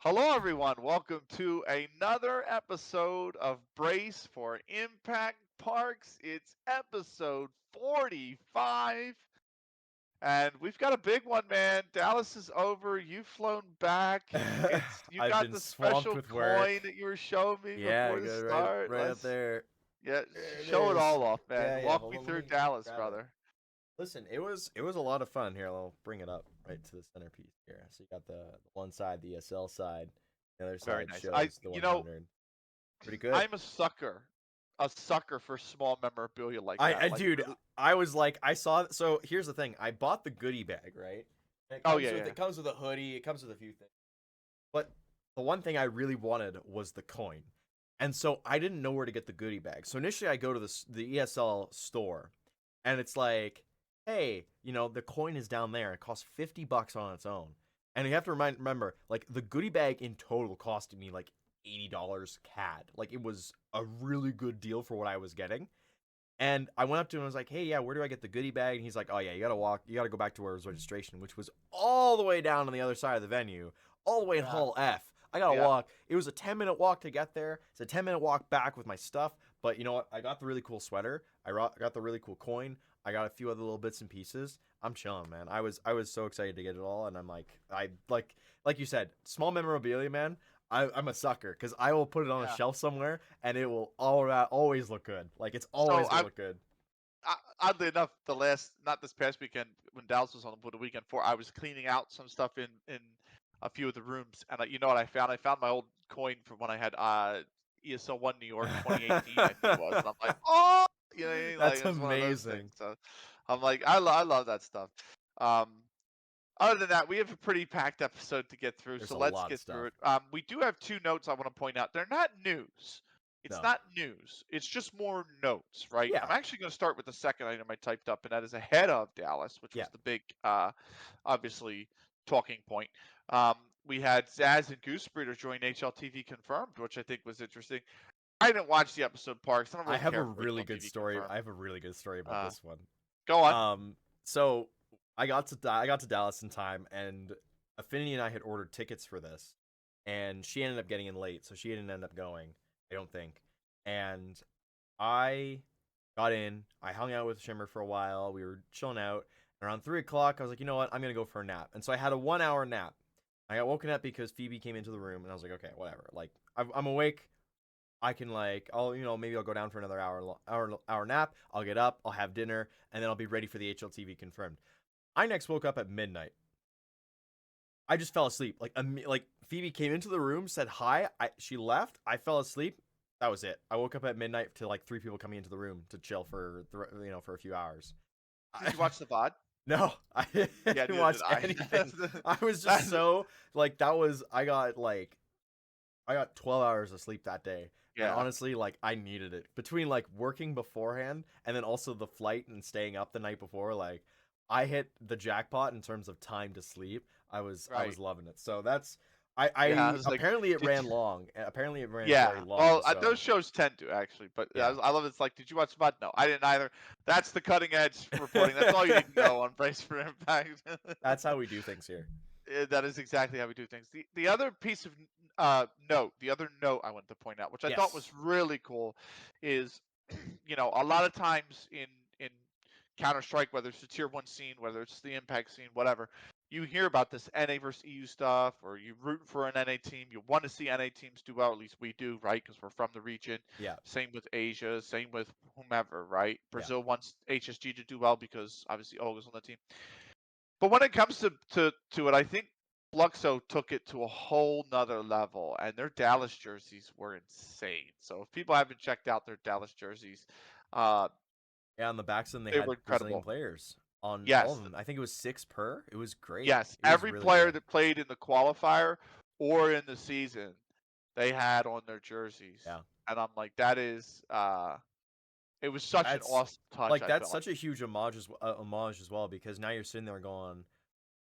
Hello, everyone. Welcome to another episode of Brace for Impact Parks. It's episode 45, and we've got a big one, man. Dallas is over. You've flown back. You I've got been the swamped special with coin work. that you were showing me Yeah, before the go right, start. right up there. Yeah, There it show it is. all off, man. Yeah, yeah. Walk Hold me on, let through me Dallas, grab it. brother. Listen, it was a lot of fun. Here, I'll bring it up right to the centerpiece here. So you got the one side, the SL side. The other Very side nice. shows the 100. Pretty good. I'm a sucker for small memorabilia like I that. Like, dude, really. I was like, I saw. So here's the thing. I bought the goodie bag, right? And Oh yeah, yeah. it comes with a hoodie. It comes with a few things. But the one thing I really wanted was the coin. And so I didn't know where to get the goodie bag. So initially I go to the ESL store and it's like, hey, the coin is down there. It costs $50 on its own. And you have to remember, like the goodie bag in total costed me like $80 CAD. Like it was a really good deal for what I was getting. And I went up to him and was like, hey, yeah, where do I get the goodie bag? And he's like, oh, yeah, you got to go back to where it was registration, which was all the way down on the other side of the venue, all the way in Yeah. Hall F. I got to Yeah. walk. It was a 10-minute walk to get there. It's a 10-minute walk back with my stuff. But you know what? I got the really cool sweater. Got the really cool coin. I got a few other little bits and pieces. I'm chilling, man. I was so excited to get it all. And I'm like you said, small memorabilia, man. I'm a sucker because I will put it on a Yeah. shelf somewhere and it will always look good. Like it's So always gonna look good. oddly enough, not this past weekend when Dallas was on, but the weekend before, I was cleaning out some stuff in a few of the rooms, and you know what I found? I found my old coin from when I had ESL One New York 2018, I think it was, and I'm like, oh, you know, what I mean? Like That's it's one of those things. amazing. So I'm like, I love that stuff. Um, Other than that, we have a pretty packed episode to get through, There's so a let's lot of get through stuff. it. We do have two notes I want to point out. They're not news. It's No. not news. It's just more notes, right? Yeah. I'm actually going to start with the second item I typed up, and that is ahead of Dallas, which Yeah. was the big, obviously, talking point. Um, we had Zaz and Goosebreeder join HLTV confirmed, which I think was interesting. I didn't watch the episode Parks. I don't I really have a care for really good HLTV story. confirmed. I have a really good story about Uh, this one. Go on. So I got to Dallas in time, and Affinity and I had ordered tickets for this, and she ended up getting in late, so she didn't end up going. I don't think. And I got in. I hung out with Shimmer for a while. We were chilling out. And around 3 o'clock, I was like, you know what? I'm gonna go for a nap. And so I had a 1 hour nap. I got woken up because Phoebe came into the room, and I was like, okay, whatever. Like I'm awake. I can maybe I'll go down for another hour nap. I'll get up. I'll have dinner, and then I'll be ready for the HLTV confirmed. I next woke up at midnight. I just fell asleep. Like Phoebe came into the room, said hi. She left. I fell asleep. That was it. I woke up at midnight to like three people coming into the room to chill for a few hours. Did I, you watch the VOD? no, I Yeah, didn't neither watch did I. anything. I was just That's so like that was I got 12 hours of sleep that day. And yeah. honestly, like I needed it. Between like working beforehand and then also the flight and staying up the night before, like I hit the jackpot in terms of time to sleep. I was Right. loving it. So that's I Yeah, I was like, apparently it did ran you, long. Apparently it ran very yeah. long. Well, So those shows tend to actually, but yeah. I love it's like, did you watch VOD? No, I didn't either. That's the cutting edge reporting. That's all you need to know on Brace for Impact. That's how we do things here. That is exactly how we do things. The other piece of the other note I wanted to point out, which I thought was Yes. really cool, is a lot of times in Counter Strike, whether it's the Tier One scene, whether it's the Impact scene, whatever, you hear about this NA versus EU stuff, or you root for an NA team. You want to see NA teams do well. At least we do, right? Because we're from the region. Yeah. Same with Asia. Same with whomever, right? Yeah. Brazil wants HSG to do well because obviously Olga's on the team. But when it comes to it, I think Fluxo took it to a whole nother level, and their Dallas jerseys were insane. So if people haven't checked out their Dallas jerseys, uh, Yeah, on the backs of them they they were had Brazilian incredible. players on all of Yes, them. I think it was six per. It was great. yes. It was Every really player good. that played in the qualifier or in the season, they had on their jerseys, Yeah. and I'm like, that is, it was such an That's awesome touch. like I that's felt like. such a huge homage as well because now you're sitting there going,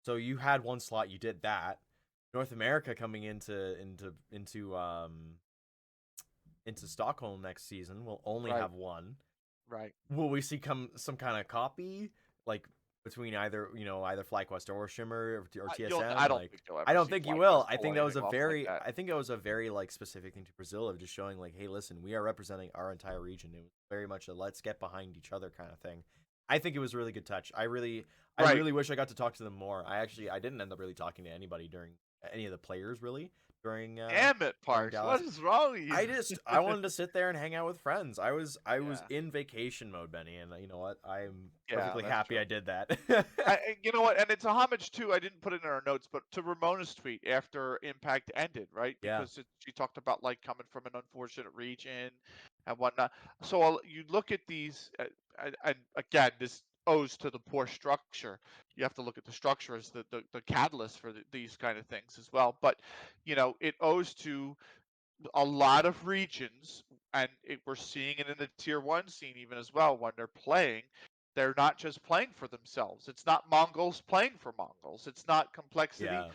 so you had one slot, you did that. North America coming into Stockholm next season will only Right, have one. right. Will we see come some kind of copy? Like between either FlyQuest or Shimmer or I TSM. don't Like, think you'll I ever don't see think you will. FlyQuest pull anything off like that. I think that was a very like specific thing to Brazil of just showing like, hey, listen, we are representing our entire region. It was very much a let's get behind each other kind of thing. I think it was a really good touch. I Right. really wish I got to talk to them more. I didn't end up really talking to anybody during any of the players really during Damn it, during Parks. What Dallas. is wrong with you? I wanted to sit there and hang out with friends. I was Yeah. in vacation mode, Benny, and you know what? I'm Yeah, perfectly that's happy true. I did that. You know what? And it's a homage too. I didn't put it in our notes, but to Ramona's tweet after Impact ended, right? Yeah, Because she talked about like coming from an unfortunate region and whatnot. So you look at these, and again, this owes to the poor structure. You have to look at the structure as the catalyst for these kind of things as well. But it owes to a lot of regions, and we're seeing it in the tier one scene even as well when they're playing. They're not just playing for themselves. It's not Mongols playing for Mongols. It's not Complexity yeah,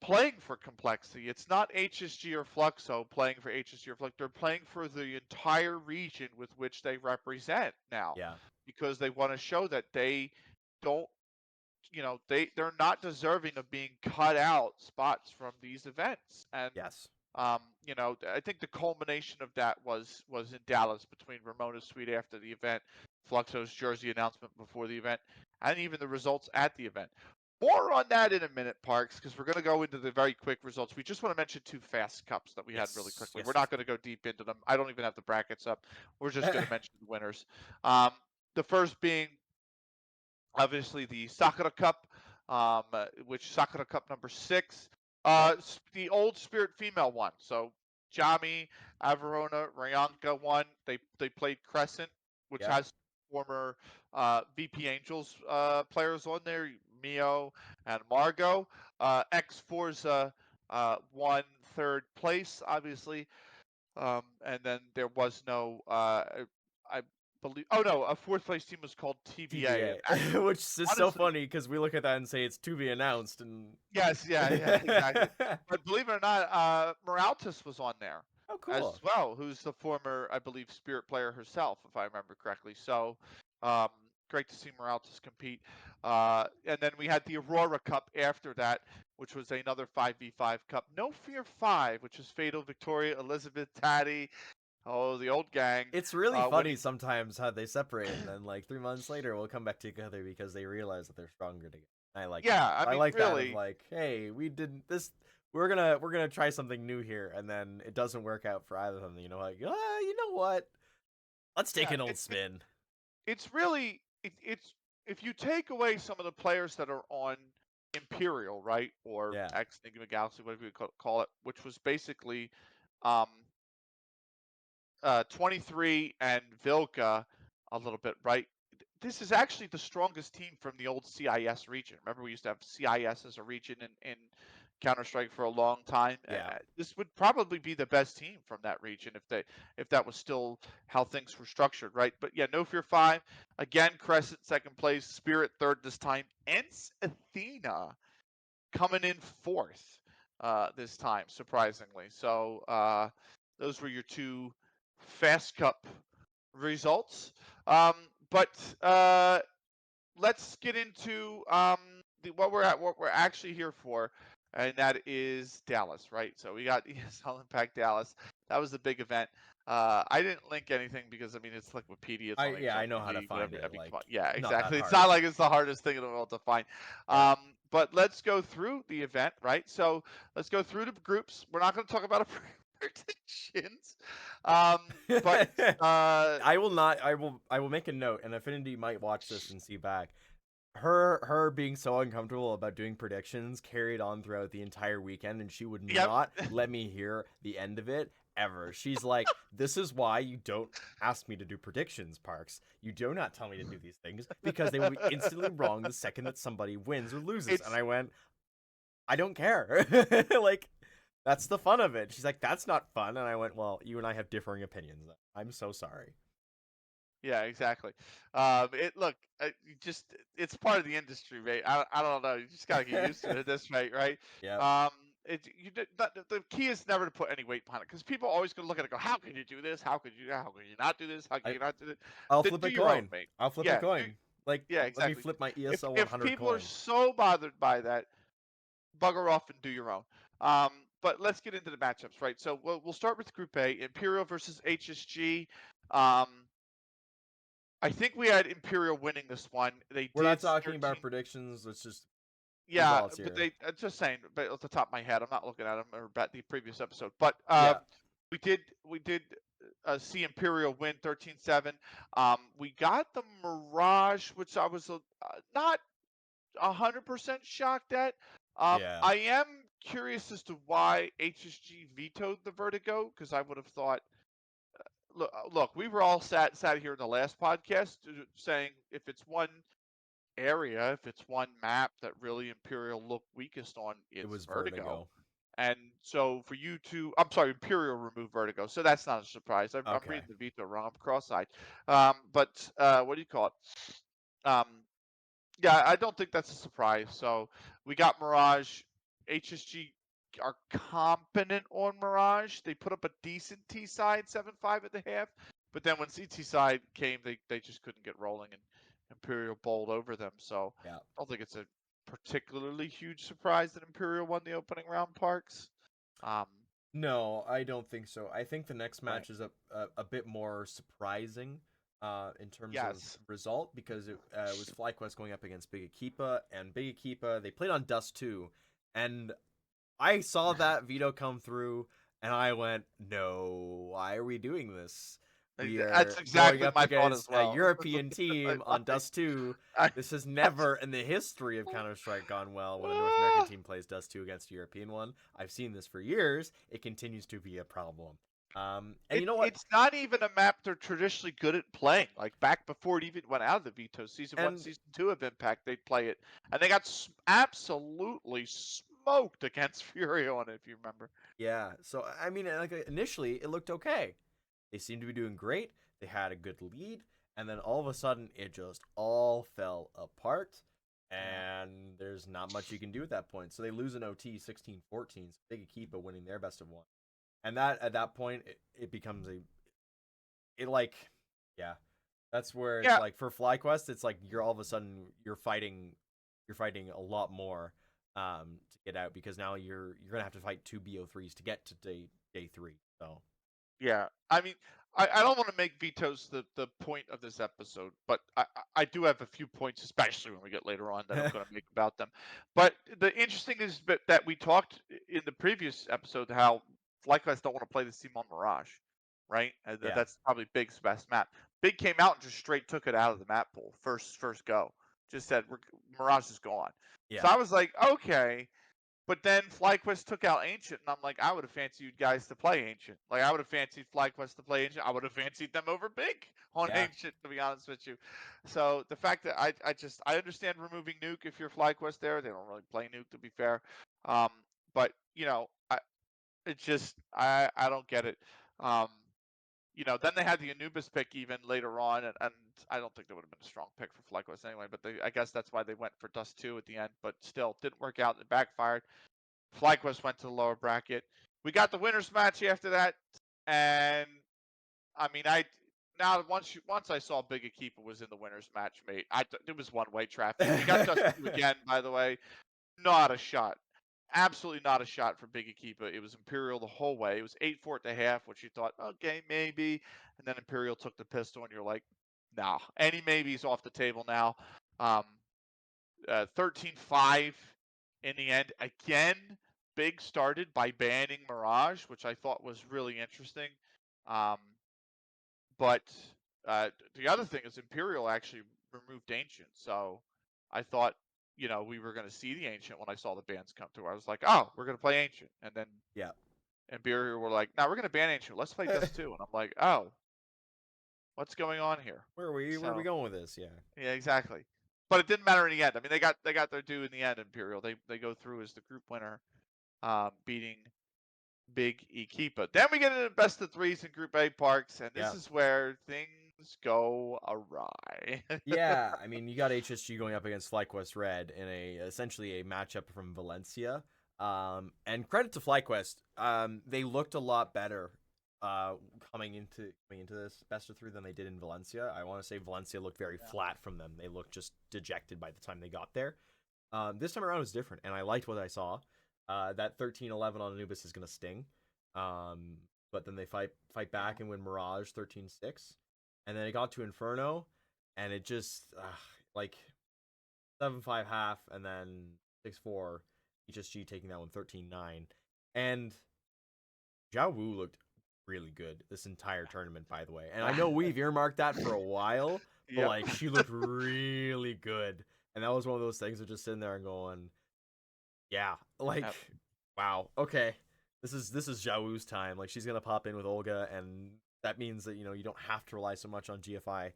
playing for Complexity. It's not HSG or Fluxo playing for HSG or Flux. They're playing for the entire region with which they represent now, yeah, because they want to show that they don't, they're not deserving of being cut out spots from these events. And yes, I think the culmination of that was in Dallas between Ramona's tweet after the event, Fluxo's jersey announcement before the event, and even the results at the event. More on that in a minute, Parks, because we're going to go into the very quick results. We just want to mention two fast cups that we had really yes, quickly. We're yes, not going to go deep into them. I don't even have the brackets up. We're just going yes. to mention the winners. Um, the first being obviously the Sakura Cup, which Sakura Cup number 6. Yep, The old Spirit female won. So Jami, Averona, Rayanka won. They played Crescent, which yep. has former VP Angels players on there, Mio and Margot. X Forza won third place, obviously. And then there was no, I believe. Oh no, a fourth place team was called TBA, and TBA, which is so honestly, funny because we look at that and say it's to be announced, and yes, yeah, exactly. But believe it or not, Moraltis was on there oh, as cool. well, who's the former, I believe, Spirit player herself, if I remember correctly. So, um, great to see Moraltis compete. And then we had the Aurora Cup after that, which was another 5v5 cup. No Fear 5, which was Fatal, Victoria, Elizabeth, Taddy. Oh, the old gang. It's really funny Winning. sometimes how they separate, and then like 3 months later we'll come back together because they realize that they're stronger together. I like that. Yeah, I I mean, like that of really. like, hey, we didn't this. We're gonna try something new here, and then it doesn't work out for either of them. Like, you know what? Let's take Yeah, an old spin. it's really it's if you take away some of the players that are on Imperial, right, or Yeah, X Enigma Galaxy, whatever you call it, which was basically um, 23 and Vilka a little bit, right? This is actually the strongest team from the old CIS region. Remember, we used to have CIS as a region in Counter Strike for a long time. yeah. This would probably be the best team from that region if that was still how things were structured, right? But yeah, No Fear 5 again, Crescent second place, Spirit third this time, Ents Athena coming in fourth this time, surprisingly. So those were your two Fast Cup results. Um, but let's get into what we're actually here for, and that is Dallas, right? So we got ESL Impact Dallas. That was the big event. I didn't link anything because I mean it's Wikipedia, it's on I know how to HLTV, find whatever. I it. mean, Like, come on, yeah, not that exactly. It's hard. not like it's the hardest thing in the world to find. Yeah. But let's go through the event, right? So let's go through the groups. We're not going to talk about predictions, um, but I will not. I will make a note, and Affinity might watch this and see back. Her being so uncomfortable about doing predictions carried on throughout the entire weekend, and she would yep. not let me hear the end of it ever. She's like, "This is why you don't ask me to do predictions, Parks. You do not tell me to do these things because they will be instantly wrong the second that somebody wins or loses." And it's I went, "I don't care." Like, that's the fun of it. She's like, "That's not fun," and I went, "Well, you and I have differing opinions. I'm so sorry." Yeah, exactly. It look, you just it's part of the industry, right? I don't know. You just gotta get used to it at this rate, right? Yep. Um, the key is never to put any weight behind it because people are always gonna look at it and go, how can you do this? How could you not do this? How can I you not do this? I'll Then flip do a your own, coin. mate. I'll flip a Yeah, coin. Like, Yeah, let me exactly. flip my If ESL if 100 people are coin. so bothered by that, bugger off and do your own. But let's get into the matchups, right? So we'll start with Group A, Imperial versus HSG. Um, I think we had Imperial winning this one. They We're not did talking about 13. predictions. Let's just Yeah, results but here. they just saying, but off the top of my head, I'm not looking at them or about the previous episode. But Yeah, we did see Imperial win 13-7. We got the Mirage, which I was not 100% shocked at. yeah. I am curious as to why HSG vetoed the Vertigo because I would have thought. Look, we were all sat here in the last podcast saying if it's one area, if it's one map that really Imperial look weakest on, It it's was Vertigo. Vertigo. And so for you to, I'm sorry, Imperial removed Vertigo, so that's not a surprise. I'm Okay. reading the veto wrong. I'm cross-eyed. But what do you call it? Um, yeah, I don't think that's a surprise. So we got Mirage. HSG are competent on Mirage. They put up a decent T side, 7-5 at the half. But then when CT side came, they just couldn't get rolling, and Imperial bowled over them. So Yeah. I don't think it's a particularly huge surprise that Imperial won the opening round, Parks. Um, No, I don't think so. I think the next right. match is a bit more surprising in terms of Yes. result because it was FlyQuest going up against Big Akipa, and Big Akipa, they played on Dust 2, and I saw that veto come through, and I went, no, why are we doing this? We That's are going exactly up my thought as against a well. European Like, team on Dust 2. I, This has I, never in the history of Counter-Strike gone well when a North American ah. team plays Dust 2 against a European one. I've seen this for years. It continues to be a problem. And you know what? It's not even a map they're traditionally good at playing. Like back before it even went out of the veto, season one, And season two of Impact, they'd play it, and they got absolutely smoked against Fury on it. If you remember. yeah, so I mean, like initially it looked okay. They seemed to be doing great. They had a good lead, and then all of a sudden it just all fell apart. Yeah. And there's not much you can do at that point. So they lose an OT 16-14. So Big Akipa winning their best of one. And that at that point it becomes it like yeah. That's where it's Yeah. like for FlyQuest, it's like you're all of a sudden you're fighting a lot more to get out because now you're gonna have to fight two BO3s to get to day three. So Yeah, I mean, I don't want to make vetoes the point of this episode, but I do have a few points, especially when we get later on, that I'm going to make about them. But the interesting is that we talked in the previous episode how FlyQuest don't want to play this team on Mirage, right? And yeah, that's probably Big's best map. Big came out and just straight took it out of the map pool first go. Just said Mirage is gone. So yeah, I was like, okay. But then FlyQuest took out Ancient, and I'm like, I would have fancied you guys to play Ancient. Like, I would have fancied FlyQuest to play Ancient. I would have fancied them over Big on yeah, Ancient, to be honest with you. So the fact that I understand removing Nuke if you're FlyQuest there. They don't really play Nuke, to be fair. Um, but I don't get it. Um, then they had the Anubis pick even later on, and I don't think that would have been a strong pick for FlyQuest anyway. But I guess that's why they went for Dust 2 at the end. But still, didn't work out. It backfired. FlyQuest went to the lower bracket. We got the winners match after that, and I mean, once I saw Big Akipa was in the winners match, mate, it was one way traffic. We got Dust 2 again, by the way. Not a shot. Absolutely not a shot for Big Akipa. It was Imperial the whole way. It was 8-4 at the half, which you thought, okay, maybe. And then Imperial took the pistol, and you're like, nah. Any maybes off the table now. Um, 13-5 in the end. Again, Big started by banning Mirage, which I thought was really interesting. Um, but the other thing is Imperial actually removed Ancient. So I thought, we were going to see the Ancient when I saw the bans come through. I was like, oh, we're going to play Ancient. And then yeah. Imperial were like, no, we're going to ban Ancient. Let's play Dust 2. And I'm like, oh, what's going on here? Where are we? Where are we So, going with this? Yeah, yeah, exactly. But it didn't matter in the end. I mean, they got their due in the end. Imperial. They go through as the group winner, beating Big Equipa. Then we get into the best of threes in Group A, Parks, and this yeah, is where things go awry. yeah. I mean, you got HSG going up against FlyQuest Red in essentially a matchup from Valencia. And credit to FlyQuest, they looked a lot better uh, coming into this best of three than they did in Valencia. I want to say Valencia looked very Yeah. flat from them. They looked just dejected by the time they got there. This time around was different, and I liked what I saw. That 13-11 on Anubis is gonna sting. Um, but then they fight back and win Mirage 13-6, and then it got to Inferno, and it just like 7-5 half, and then 6-4. HSG taking that one 13-9, and Zhao Wu looked really good this entire tournament, by the way. And I know we've earmarked that for a while, but Yep. like she looked really good, and that was one of those things of just sitting there and going, yeah, like, Yep. wow, okay, this is Zhao Wu's time. Like she's gonna pop in with Olga, and that means that you don't have to rely so much on GFI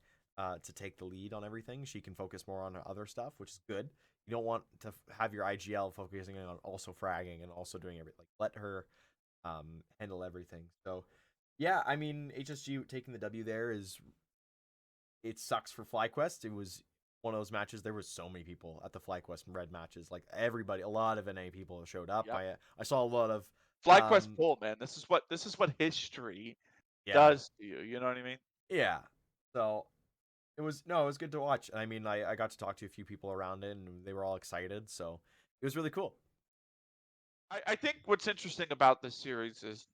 to take the lead on everything. She can focus more on other stuff, which is good. You don't want to have your IGL focusing on also fragging and also doing everything. Like let her handle everything. So yeah, I mean HSG taking the W there is it sucks for FlyQuest. It was one of those matches. There was so many people at the FlyQuest Red matches. Like everybody, a lot of NA people showed up. Yep. I saw a lot of FlyQuest pull, man. This is what history yeah, does to you. You know what I mean? yeah. So it was good to watch. I mean, I got to talk to a few people around it, and they were all excited. So it was really cool. I think what's interesting about this series is,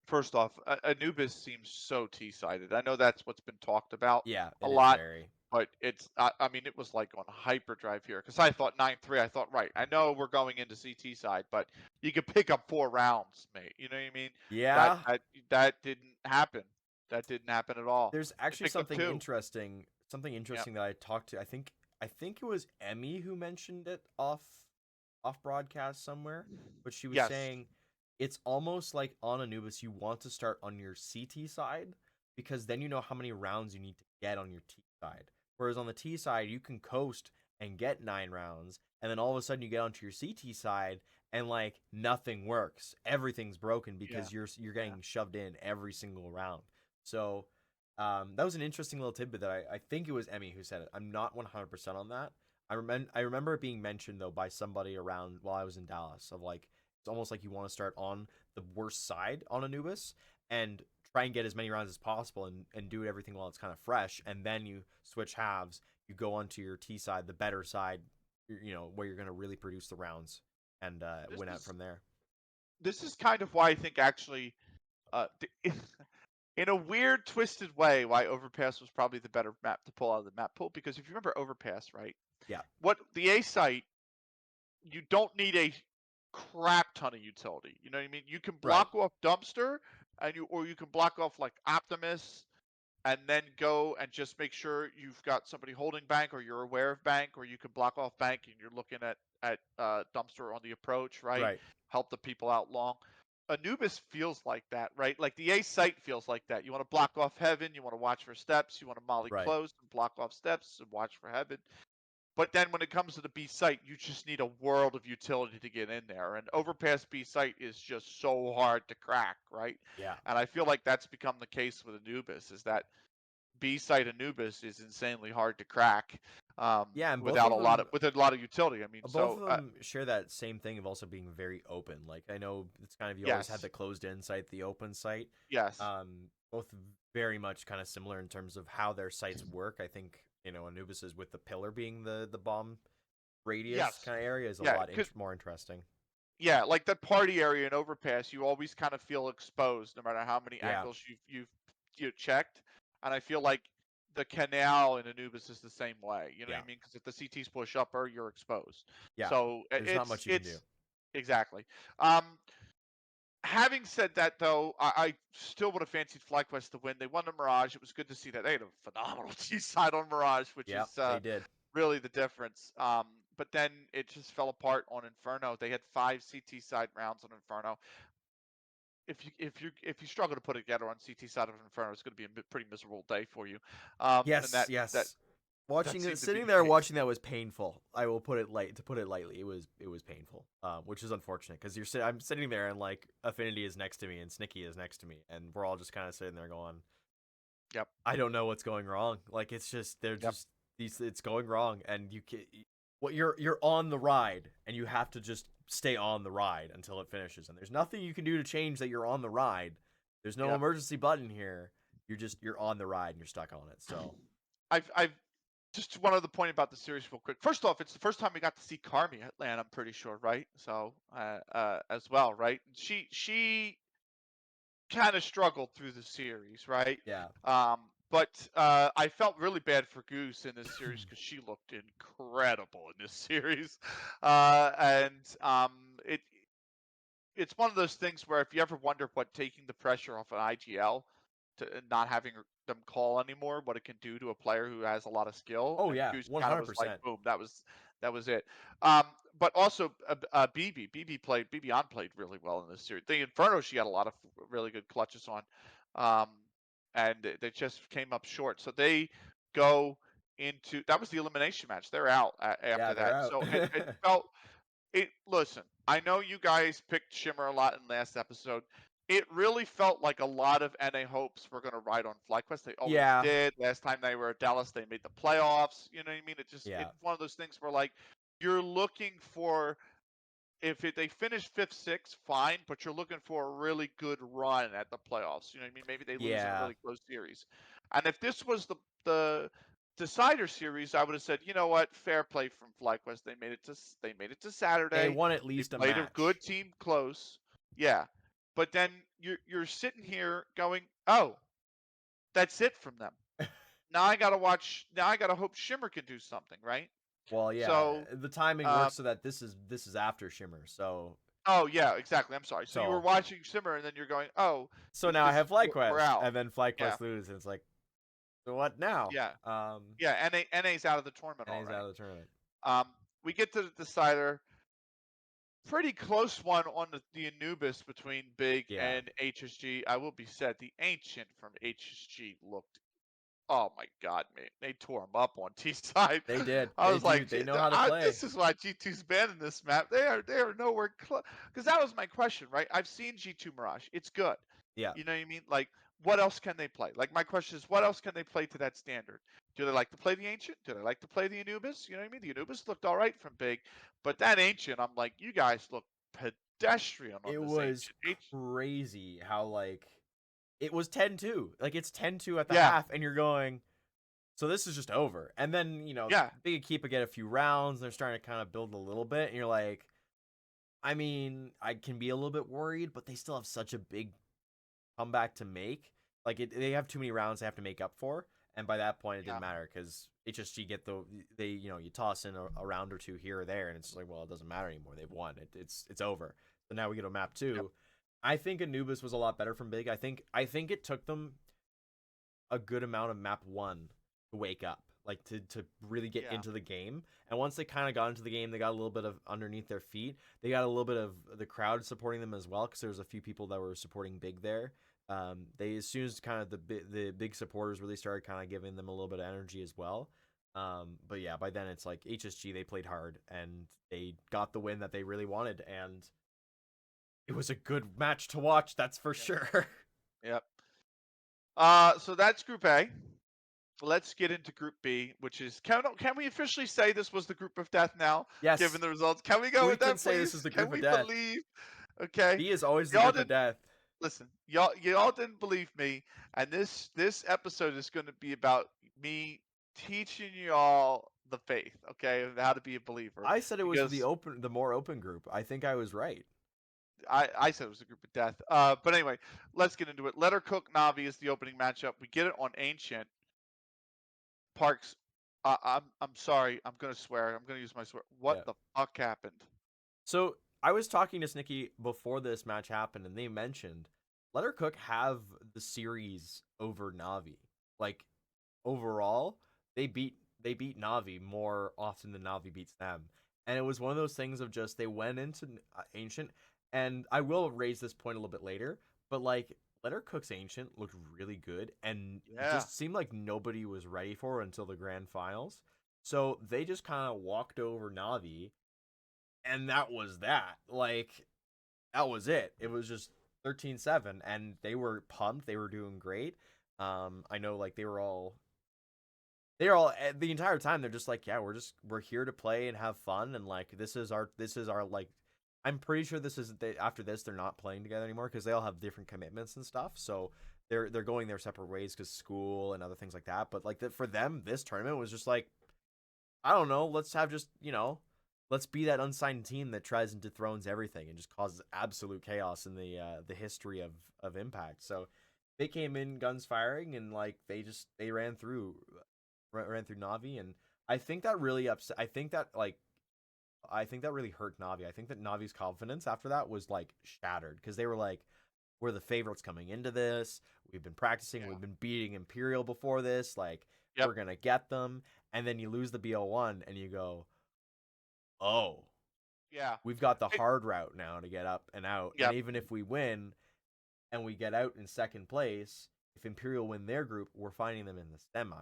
first off, Anubis seems so T-sided. I know that's what's been talked about Yeah, a it is lot, very. but I mean, it was like on hyperdrive here because I thought 9-3. I thought, right, I know we're going into CT side, but you could pick up 4 rounds, mate. You know what I mean? That Yeah, that that didn't happen. That didn't happen at all. there's They actually picked up something two. interesting. Something Yep. interesting that I talked to. I think it was Emmy who mentioned it off broadcast somewhere, but she was Yes. saying it's almost like on Anubis you want to start on your CT side because then you know how many rounds you need to get on your T side. Whereas on the T side you can coast and get 9 rounds, and then all of a sudden you get onto your CT side and like nothing works. Everything's broken Yeah. because you're Yeah. getting shoved in every single round. So that was an interesting little tidbit that I think it was Emmy who said it. I'm not 100% on that. I remember it being mentioned though by somebody around while I was in Dallas of like it's almost like you want to start on the worst side on Anubis and try and get as many rounds as possible and do everything while it's kind of fresh, and then you switch halves, you go onto your T side, the better side, where you're going to really produce the rounds and This win out is from there. this is kind of why I think actually, in a weird, twisted way, why Overpass was probably the better map to pull out of the map pool. Because if you remember Overpass, right? Yeah, What the A site, you don't need a crap ton of utility. You know what I mean? You can right, block off Dumpster, or you can block off like Optimus, and then go and just make sure you've got somebody holding bank, or you're aware of bank, or you can block off bank and you're looking at Dumpster on the approach, right? right, Help the people out long. Anubis feels like that, right? Like the A site feels like that. You want to block off heaven, you want to watch for steps, you want to molly right. close and block off steps and watch for heaven. But then when it comes to the B site, you just need a world of utility to get in there. And Overpass B site is just so hard to crack, right? Yeah, And I feel like that's become the case with Anubis, is that B site Anubis is insanely hard to crack, yeah, and both without of a lot them of with a lot of utility. I mean, both so of them share that same thing of also being very open. Like I know it's kind of you always had yes, the closed in site, the open site. yes, Both very much kind of similar in terms of how their sites work. I think Anubis is with the pillar being the bomb radius yes, kind of area is a yeah, lot cause more interesting. yeah, like that party area in Overpass, you always kind of feel exposed, no matter how many Yeah, angles you checked. And I feel like the canal in Anubis is the same way. You know what yeah, I mean? Because if the CTs push upper, you're exposed. yeah. So There's not much you can do. it's exactly. Um, Having said that, though, I still would have fancied FlyQuest to win. They won the Mirage. It was good to see that. They had a phenomenal T side on Mirage, which Yeah, is they did. really the difference. But then it just fell apart on Inferno. They had 5 CT side rounds on Inferno. If you struggle to put it together on CT side of Inferno, it's going to be a pretty miserable day for you. And Yes, that yes. that Watching it, seemed to be sitting the there case. watching that was painful. I will put it light to put it lightly. It was painful, which is unfortunate because I'm sitting there and like Affinity is next to me and Snicky is next to me, and we're all just kind of sitting there going, Yep. I don't know what's going wrong. Like it's just they're Yep. just these it's going wrong, and you can what you're on the ride, and you have to just stay on the ride until it finishes, and there's nothing you can do to change that you're on the ride. There's no Yep. emergency button here. You're on the ride and you're stuck on it. So I've just one other point about the series, real quick. First off, it's the first time we got to see Carmi land. I'm pretty sure, right? So, as well, right? She kind of struggled through the series, right? yeah, But I felt really bad for Goose in this series because she looked incredible in this series, and it it's one of those things where if you ever wonder what taking the pressure off an IGL to not having them call anymore, what it can do to a player who has a lot of skill, oh and yeah, Goose kind of was like, 100%. boom, that was it. Um, but also BB on played really well in this series. The Inferno, she had a lot of really good clutches on, um, and they just came up short. So they go into that was the elimination match. They're out Yeah, after they're that. out. So it felt listen, I know you guys picked Shimmer a lot in last episode. It really felt like a lot of NA hopes were going to ride on FlyQuest. They always yeah, did. Last time they were at Dallas, they made the playoffs. You know what I mean? yeah, It's one of those things where like you're looking for they finish fifth, sixth, fine, but you're looking for a really good run at the playoffs. You know what I mean? Maybe they lose in a yeah. really close series. And if this was the decider series, I would have said, you know what, fair play from FlyQuest. They made it to They Saturday. won at They least a played a good match. team close. Yeah. But then you're sitting here going, oh, that's it from them. Now I gotta hope Shimmer can do something, right? Well, yeah, So the timing um works so that this is after Shimmer. So oh, yeah, exactly, I'm sorry. So you were so watching Simmer, and then you're going, "Oh, so now I have we're FlyQuest, out." and then Yeah, FlyQuest loses, and it's like, so what now? yeah, yeah, NA's out of the tournament NA's already. out of the tournament. Um, we get to the decider, pretty close one on the Anubis between Big Yeah, and HSG. I will be said, the Ancient from HSG looked, oh my God, man, they tore him up on T side. they did. I They was do. like, They know how to play. this is why G2's banned in this map. They are nowhere close. Because that was my question, right? I've seen G2 Mirage. It's good. Yeah, You know what I mean? Like, what else can they play? Like, my question is, what else can they play to that standard? Do they like to play the Ancient? Do they like to play the Anubis? You know what I mean? The Anubis looked all right from Big, but that Ancient, I'm like, you guys look pedestrian on it this was Ancient. crazy how like it was 10-2. Like it's 10-2 at the Yeah, half, and you're going, so this is just over. And then, yeah, Big Keepa get a few rounds, they're starting to kind of build a little bit, and you're like, I mean, I can be a little bit worried, but they still have such a big comeback to make. Like they have too many rounds they have to make up for, and by that point it didn't yeah, matter because HSG get you toss in a round or two here or there, and it's like, well, it doesn't matter anymore. They've won. It's over. So now we get to map yep, two. I think Anubis was a lot better from Big. I think it took them a good amount of map one to wake up, like to really get yeah, into the game. And once they kind of got into the game, they got a little bit of underneath their feet. They got a little bit of the crowd supporting them as well, because there was a few people that were supporting Big there. They as soon as kind of the big supporters really started kind of giving them a little bit of energy as well. But yeah, by then it's like HSG, they played hard and they got the win that they really wanted, and it was a good match to watch. That's for yep, sure. yep. So that's Group A. Let's get into Group B, which is can we officially say this was the group of death now, given Yes, the results? Can we go we with can that, say this please? is the Can group of we death. believe? Okay, B is always the y'all group of didn't death. listen. Y'all didn't believe me, and this episode is going to be about me teaching y'all the faith, okay, of how to be a believer. I said it was Because the more open group. I think I was right. I said it was a group of death. But anyway, let's get into it. Let Her Cook Navi is the opening matchup. We get it on Ancient. Parks, I'm sorry. I'm gonna swear. I'm gonna use my swear. Yeah. What the fuck happened? So I was talking to Snicky before this match happened, and they mentioned let her cook have the series over Navi. Like overall, they beat Navi more often than Navi beats them. And it was one of those things of just they went into Ancient, and I will raise this point a little bit later, but like Letter Cook's Ancient looked really good, and it Yeah, just seemed like nobody was ready for it until the grand finals. So they just kind of walked over Navi, and that was that. Like that was it. It was just 13-7, and they were pumped. They were doing great. I know like they're all the entire time they're just like, yeah, we're here to play and have fun, and like this is our like I'm pretty sure this isn't after this they're not playing together anymore because they all have different commitments and stuff. So they're going their separate ways because school and other things like that. But like for them, this tournament was just like, I don't know. Let's have just let's be that unsigned team that tries and dethrones everything and just causes absolute chaos in the history of Impact. So they came in guns firing and like they ran through Navi, and I think that really upset. I think that really hurt Navi. I think that Navi's confidence after that was like shattered because they were like, we're the favorites coming into this. We've been practicing. Yeah. We've been beating Imperial before this. Like, Yep. we're going to get them. And then you lose the BL1 and you go, oh, Yeah. we've got the It, hard route now to get up and out. And yep. even if we win and we get out in second place, if Imperial win their group, we're finding them in the semi.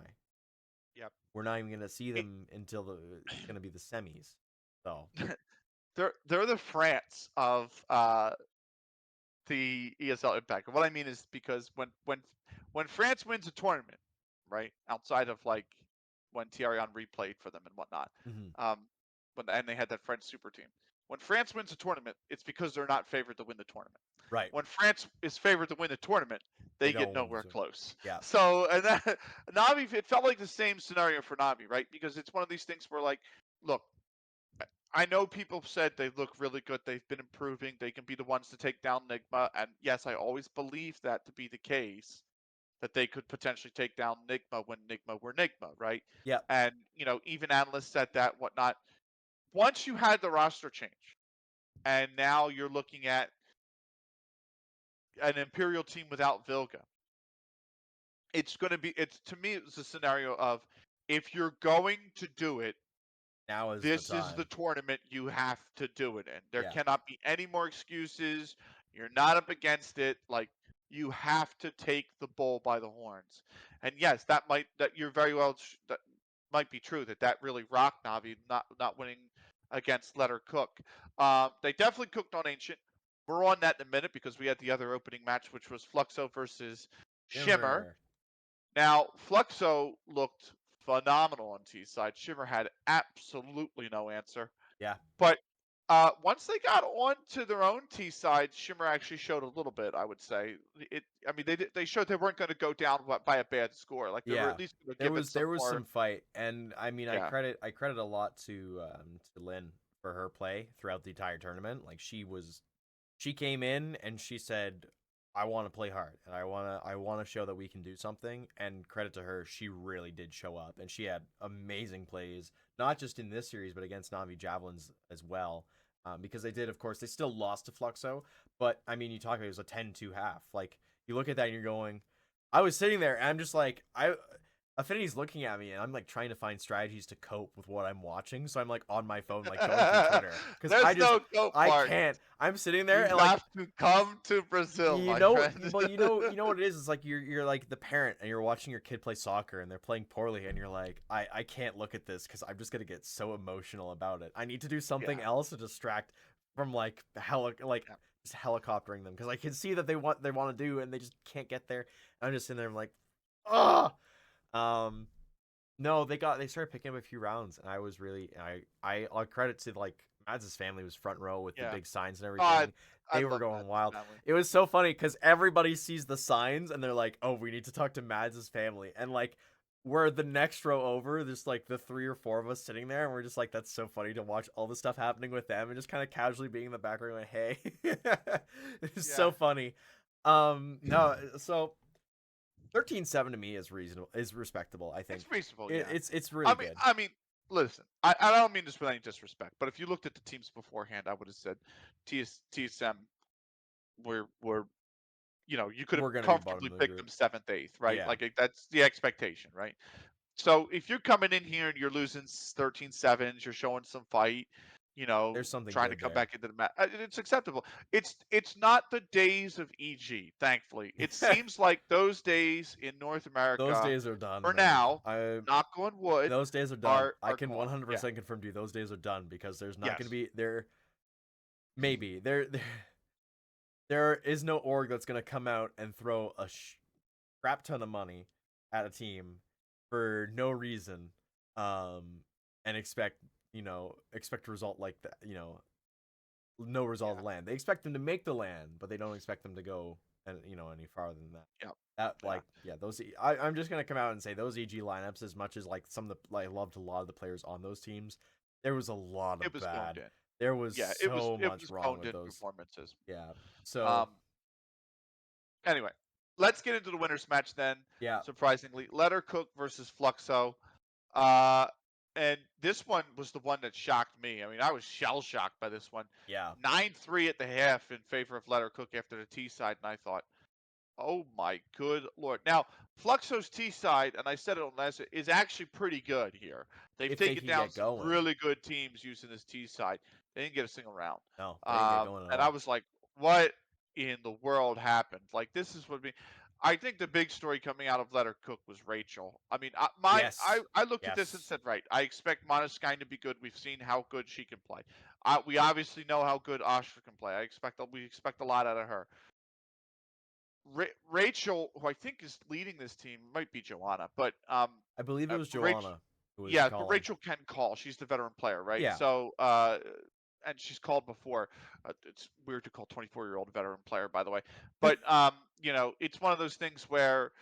Yep. We're not even going to see It, them until it's going to be the semis. So, they're the France of the ESL Impact. And what I mean is because when France wins a tournament, right, outside of like when Thierry Henry played for them and whatnot, mm-hmm. um, and they had that French super team. When France wins a tournament, it's because they're not favored to win the tournament. Right. When France is favored to win the tournament, They they get don't win nowhere the close. Yeah. So, and that Navi, it felt like the same scenario for Navi, right? Because it's one of these things where, like, look, I know people said they look really good. They've been improving. They can be the ones to take down Nigma. And yes, I always believed that to be the case, that they could potentially take down Nigma when Nigma were Nigma, right? Yep. And, even analysts said that, whatnot. Once you had the roster change, and now you're looking at an Imperial team without Vilga, to me, it was a scenario of if you're going to do it, Now is the this is the time. tournament you have to do it in. There Yeah. cannot be any more excuses. You're not up against it. Like, you have to take the bull by the horns. And yes, that you're very well that might be true that really rocked Navi not winning against Letter Cook. They definitely cooked on Ancient. We're on that in a minute because we had the other opening match, which was Fluxo versus Shimmer. Shimmer. Now, Fluxo looked phenomenal on T side. Shimmer had absolutely no answer. Yeah. But once they got onto their own T side, Shimmer actually showed a little bit. I would say I mean, they showed they weren't going to go down by a bad score. Like, they were Yeah. at least going to give it some There was more. some fight, and I mean Yeah, I credit a lot to Lynn for her play throughout the entire tournament. Like she came in and she said, I want to play hard and I want to show that we can do something, and credit to her, she really did show up and she had amazing plays, not just in this series but against Navi Javelins as well. Because they did, of course, they still lost to Fluxo, but I mean, you talk about it was a 10-2 half. Like, you look at that and you're going, I was sitting there and I'm just like, Affinity's looking at me and I'm like trying to find strategies to cope with what I'm watching. So I'm like on my phone, like going through Twitter because there's no go I part. can't. I'm sitting there You and like, have to come to Brazil, my friend. well, you know what it is. It's like you're like the parent and you're watching your kid play soccer and they're playing poorly and you're like, I can't look at this because I'm just gonna get so emotional about it. I need to do something Yeah, else to distract from like yeah, just helicoptering them because I can see that they want to do and they just can't get there. I'm just sitting there, I'm like, ah. Um, no, they started picking up a few rounds, and I was really I'll credit to like Mads' family was front row with the yeah. big signs and Oh, I everything. I They were love going Matt's wild. family. It was so funny because everybody sees the signs and they're like, "Oh, we need to talk to Mads' family." And like, we're the next row over. There's like the 3 or 4 of us sitting there, and we're just like, "That's so funny to watch all the stuff happening with them," and just kind of casually being in the background, like, "Hey," it's Yeah, so funny. No, so 13-7 to me is reasonable, is respectable. I think it's reasonable. Yeah. it's I really mean, good. I mean, listen, I don't mean this with any disrespect, but if you looked at the teams beforehand, I would have said TSM were you could have We're gonna be bottom comfortably of the picked group. them seventh, eighth, right? Yeah, Like, that's the expectation, right? So if you're coming in here and you're losing 13-7s, you're showing some fight, there's something trying to good come there. back into the match, it's acceptable. It's not the days of EG, thankfully. It seems like those days in North Those America, days are done, for man. now, I knock on wood, Those days are done. are I are can gone. Yeah. 100% confirm to you those days are done because there's not going to Yes. be maybe there is no org that's going to come out and throw a crap ton of money at a team for no reason um and expect a result like that, no result Yeah, of land. They expect them to make the land, but they don't expect them to go and any farther than that. yeah, That yeah. like yeah, those I'm just gonna come out and say those EG lineups, as much as like some of the I loved a lot of the players on those teams, there was a lot It of was phoned bad. in. There was Yeah, so it much was wrong phoned with in those. performances. Yeah. So Um, anyway, let's get into the winners match then. yeah, Surprisingly, Letter Cook versus Fluxo. Uh, and this one was the one that shocked me. I mean, I was shell shocked by this one. yeah. 9-3 at the half in favor of Letter Cook after the T side, and I thought, oh my good lord. Now, Fluxo's T side, and I said it on last, is actually pretty good here. They've If they taken can down get some going. really good teams using this T side. They didn't get a single round. No, they didn't get going at And I all. was like, what in the world happened? Like, this is what me. I think the big story coming out of Letter Cook was Rachel. I mean, Yes. I looked at this and Yes. said, right, I expect Monoskine to be good. We've seen how good she can play. We obviously know how good Ashra can play. We expect a lot out of her. Rachel, who I think is leading this team, might be Joanna, but I believe it was Rachel, Joanna who was yeah, but calling. Rachel can call. She's the veteran player, right? Yeah. So, and she's called before. It's weird to call 24-year-old veteran player, by the way, but it's one of those things where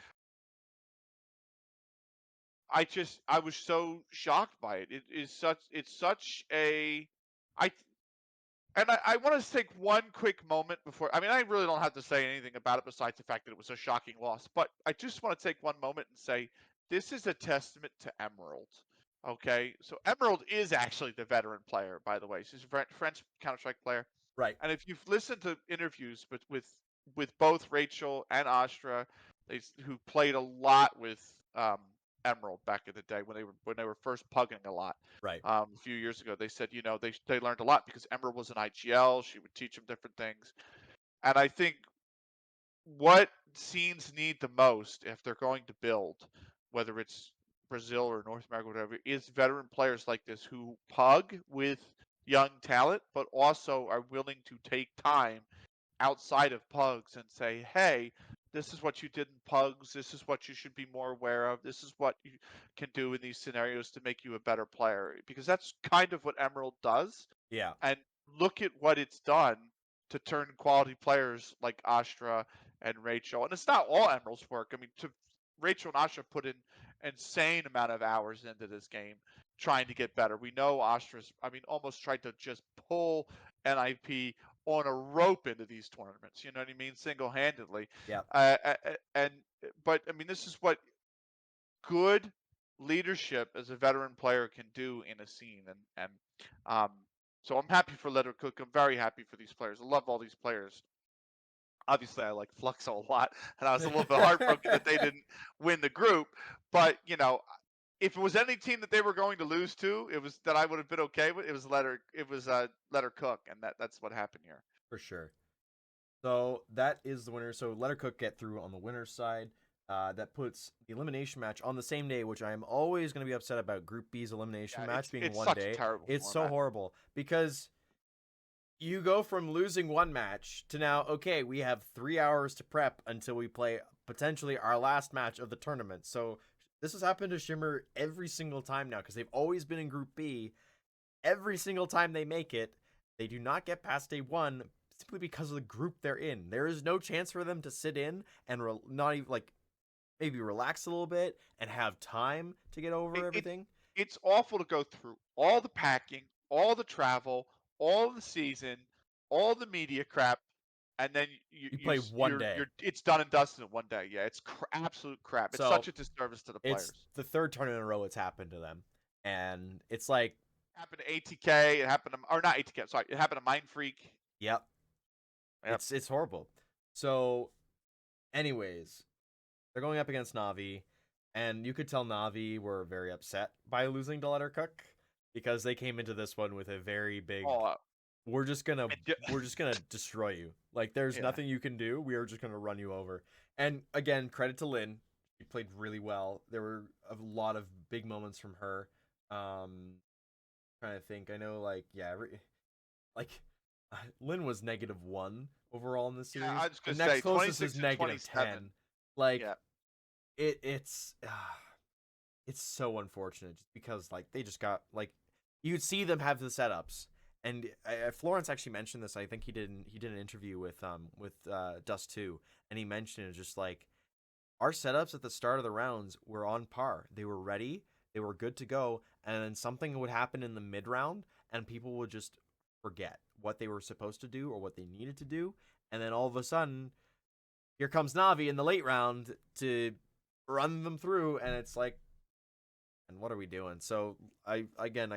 I was so shocked by it. It's such a I And I want to take one quick moment before. I mean, I really don't have to say anything about it besides the fact that it was a shocking loss. But I just want to take one moment and say this is a testament to Emerald. Okay, so Emerald is actually the veteran player, by the way. She's a French Counter Strike player, Right. and if you've listened to interviews with both Rachel and Astra, who played a lot with Emerald back in the day when they were first pugging a lot Right. a few years ago. They said they learned a lot because Emerald was an IGL. She would teach them different things, and I think what scenes need the most if they're going to build, whether it's Brazil or North America, whatever, is veteran players like this who pug with young talent, but also are willing to take time outside of pugs and say, hey, this is what you did in pugs. This is what you should be more aware of. This is what you can do in these scenarios to make you a better player. Because that's kind of what Emerald does. Yeah. And look at what it's done to turn quality players like Astra and Rachel. And it's not all Emerald's work. I mean, Rachel and Astra put in insane amount of hours into this game trying to get better. We know Astra's, I mean, almost tried to just pull NIP on a rope into these tournaments. You know what I mean? Single-handedly. Yeah. And but I mean, this is what good leadership as a veteran player can do in a scene, and um, so I'm happy for Letter Cook. I'm very happy for these players. I love all these players. Obviously, I like Fluxo a lot, and I was a little bit heartbroken that they didn't win the group. But if it was any team that they were going to lose to, it was that I would have been okay with. It was Letter Cook, and that's what happened here. For sure. So that is the winner. So let her cook get through on the winner's side. That puts the elimination match on the same day, which I am always going to be upset about Group B's elimination Yeah, match it's being it's one such a day. terrible It's so format. horrible because you go from losing one match to now, okay, we have 3 hours to prep until we play potentially our last match of the tournament. So this has happened to Shimmer every single time now because they've always been in Group B. Every single time they make it, they do not get past day one simply because of the group they're in. There is no chance for them to sit in and not even like maybe relax a little bit and have time to get It, over it everything. it's awful to go through all the packing, all the travel, all the season, all the media crap, and then You play one day. you're it's done and dusted in one day. Yeah, it's absolute crap. It's So such a disservice to the it's players. the third tournament in a row it's happened to them. And it's like, It happened to ATK. It happened to, or not ATK. Sorry, it happened to Mind Freak. yep, Yep. it's horrible. So, anyways, they're going up against Navi, and you could tell Navi were very upset by losing to Letter Cook because they came into this one with a very big Oh, we're just gonna and we're just gonna destroy you. Like there's yeah. nothing you can do. We are just gonna run you over. And again, credit to Lynn. She played really well. There were a lot of big moments from her. Trying to think. I know like yeah, like Lynn was -1 overall in the Yeah, I series. was just The gonna next say closest 26 is and 27. -10. Like Yeah. it's so unfortunate just because like they just got like you'd see them have the setups And Florence actually mentioned this. I think he did an interview with Dust 2, and he mentioned it just like our setups at the start of the rounds were on par. They were ready, they were good to go, and then something would happen in the mid round, and people would just forget what they were supposed to do or what they needed to do, and then all of a sudden, here comes Navi in the late round to run them through, and it's like, and what are we doing? So I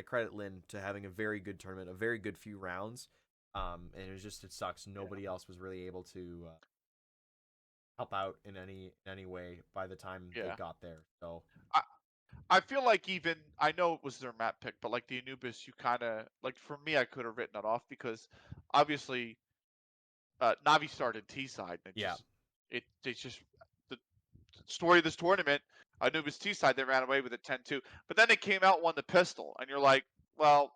credit Lynn to having a very good tournament, a very good few rounds. And it sucks nobody else was really able to help out in any way by the time they Yeah. got there. So I, I feel like even I know it was their map pick, but like the Anubis, you kind of like for me, I could have written it off because obviously Navi started T side and yeah, it's just the story of this tournament. Anubis T side, they ran away with it 10-2, but then they came out and won the pistol, and you're like, well,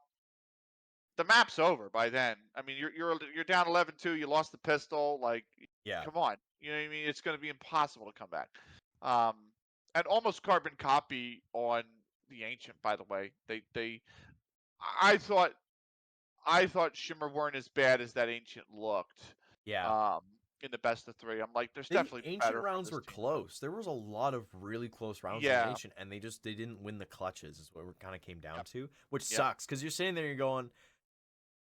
the map's over by then. I mean, you're down 11-2. You lost the pistol. Like, yeah, come on. You know what I mean? It's going to be impossible to come back. Um, and almost carbon copy on the ancient. By the way, I thought I thought Shimmer weren't as bad as that ancient looked. yeah. Um, in the best of three, I'm like, there's The definitely ancient better from rounds this were team. close. There was a lot of really close rounds in the Yeah. ancient, and they didn't win the clutches. Is what it kind of came down Yep. to, which Yep. sucks because you're sitting there, you're going,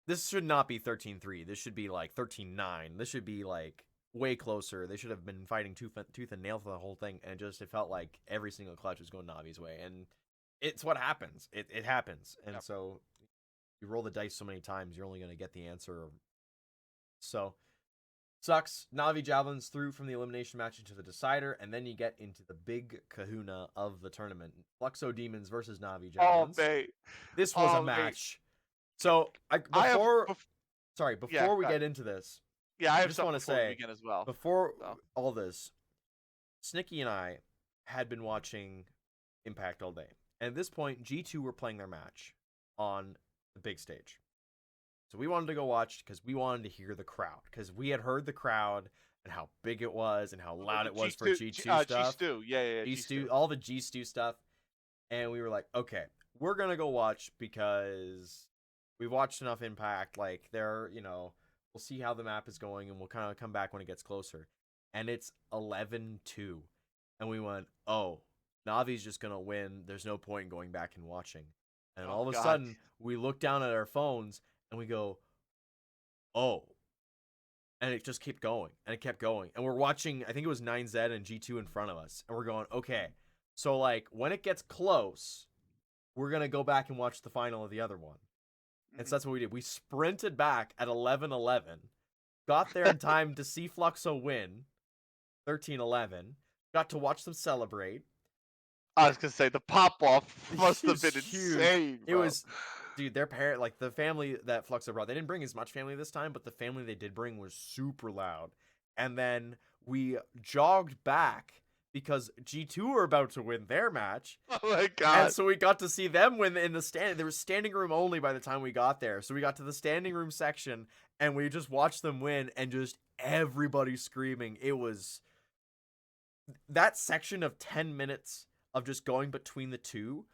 this should not be 13-3. This should be like 13-9. This should be like way closer. They should have been fighting tooth and nail for the whole thing, and it felt like every single clutch was going Navi's way, and it's what happens. It happens, and Yep. so you roll the dice so many times, you're only going to get the answer. So sucks. Navi javelins through from the elimination match into the decider, and then you get into the big kahuna of the tournament: Fluxo Demons versus Navi Oh, javelins. mate. This was a Oh, mate. match. So I have. Yeah. before we get into this, Yeah, I I have just something want to before we say, begin as well. before So. all this, Snicky and I had been watching Impact all day. And at this point, G2 were playing their match on the big stage. So we wanted to go watch because we wanted to hear the crowd. Because we had heard the crowd and how big it was and how loud it was for G2 stuff. G-Stu. Yeah, G-Stu, all the G-Stu stuff. And we were like, okay, we're going to go watch because we've watched enough Impact. Like, we'll see how the map is going and we'll kind of come back when it gets closer. And it's 11-2. And we went, oh, Navi's just going to win. There's no point in going back and watching. And all of a sudden, we look down at our phones and we go, oh. And it just kept going. And it kept going. And we're watching, I think it was 9Z and G2 in front of us. And we're going, okay. So, like, when it gets close, we're going to go back and watch the final of the other one. And so that's what we did. We sprinted back at 11-11, got there in time to see Fluxo win 13-11, got to watch them celebrate. I was going to say, the pop-off must have been huge. insane, bro. It was, dude, their parent, like, the family that Fluxo brought, they didn't bring as much family this time, but the family they did bring was super loud. And then we jogged back because G2 were about to win their match. Oh my god. And so we got to see them win in the stand. There was standing room only by the time we got there. So we got to the standing room section and we just watched them win and just everybody screaming. It was that section of 10 minutes of just going between the two,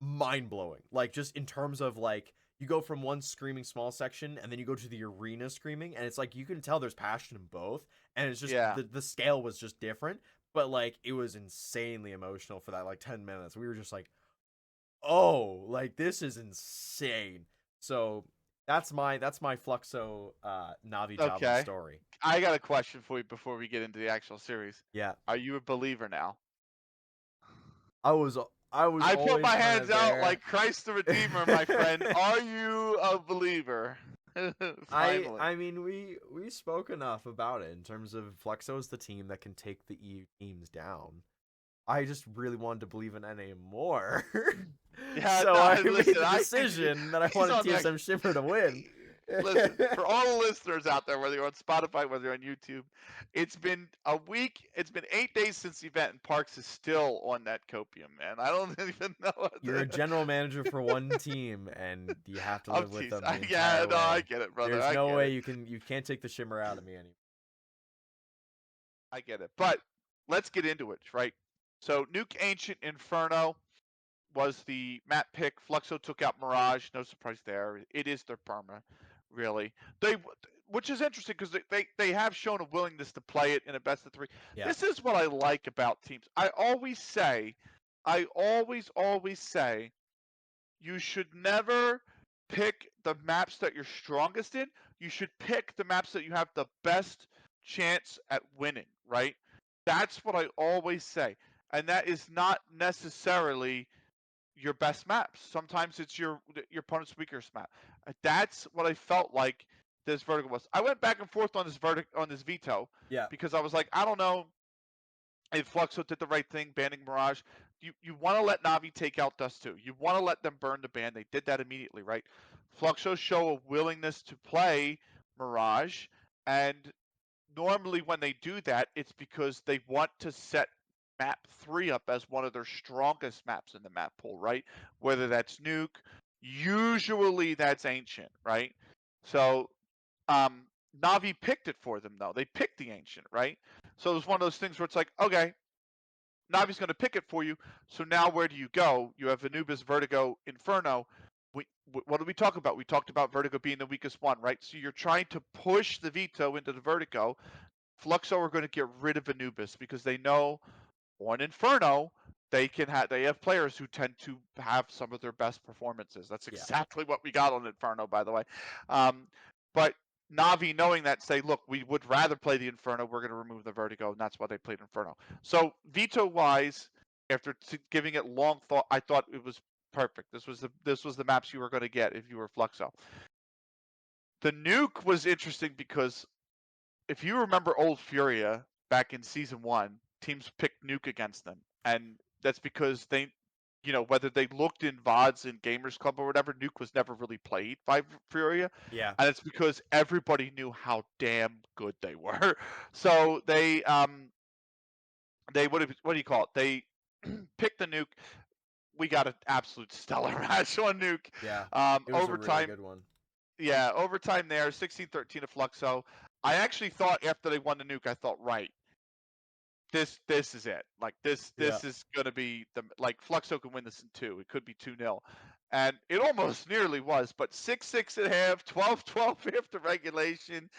mind-blowing. Like, just in terms of, like, you go from one screaming small section and then you go to the arena screaming, and it's like you can tell there's passion in both, and it's just the scale was just different. But, like, it was insanely emotional for that, like, 10 minutes. We were just like, oh, like, this is insane. So that's my Fluxo Navi Javelin story. I got a question for you before we get into the actual series. Yeah. Are you a believer now? I put my hands out like Christ the Redeemer, my friend. Are you a believer? Finally. I mean, we spoke enough about it in terms of Fluxo is the team that can take the EU teams down. I just really wanted to believe in NA more. Yeah, so I made the decision that I wanted TSM Shimmer to win. Listen, for all the listeners out there, whether you're on Spotify, whether you're on YouTube, it's been a week. It's been 8 days since the event, and Parks is still on that copium, man. I don't even know. You're a general manager for one team, and you have to live with them. The yeah, no, way. I get it, brother. There's no way you can't take the Shimmer out of me anymore. I get it, but let's get into it, right? So, Nuke Ancient Inferno. was the map pick. Fluxo took out Mirage. No surprise there. It is their perma, really. Which is interesting because they have shown a willingness to play it in a best of 3. Yeah. This is what I like about teams. I always say, you should never pick the maps that you're strongest in. You should pick the maps that you have the best chance at winning, right? That's what I always say. And that is not necessarily your best maps. Sometimes it's your opponent's weakest map. That's what I felt like this vertical was. I went back and forth on this veto Yeah. because I was like, I don't know if Fluxo did the right thing banning Mirage. You want to let Navi take out Dust 2. You want to let them burn the ban. They did that immediately, right? Fluxo show a willingness to play Mirage, and normally when they do that, it's because they want to set map 3 up as one of their strongest maps in the map pool, right? Whether that's Nuke, usually that's Ancient, right? So Navi picked it for them, though. They picked the Ancient, right? So it was one of those things where it's like, okay, Navi's going to pick it for you. So now where do you go? You have Anubis, Vertigo, Inferno. What did we talk about? We talked about Vertigo being the weakest one, right? So you're trying to push the veto into the Vertigo. Fluxo are going to get rid of Anubis because they know on Inferno they have players who tend to have some of their best performances. That's exactly what we got on Inferno, by the way. But Navi knowing that say, look, we would rather play the Inferno. We're going to remove the Vertigo, and that's why they played Inferno. So veto wise, after giving it long thought, I thought it was perfect. This was the maps you were going to get if you were Fluxo. The Nuke was interesting because if you remember old Furia back in season 1, teams picked Nuke against them, and that's because they, whether they looked in VODs and Gamers Club or whatever, Nuke was never really played by Furia. Yeah. And it's because everybody knew how damn good they were. So they what do you call it? They picked the Nuke. We got an absolute stellar match on Nuke. Yeah. It was a really good one. Yeah, overtime there, 16-13 to Fluxo. I actually thought after they won the Nuke, I thought, right, this is it. Like this is gonna be Fluxo can win this in 2. It could be 2-0. And it almost nearly was, but 6-6 at half, 12-12 after regulation.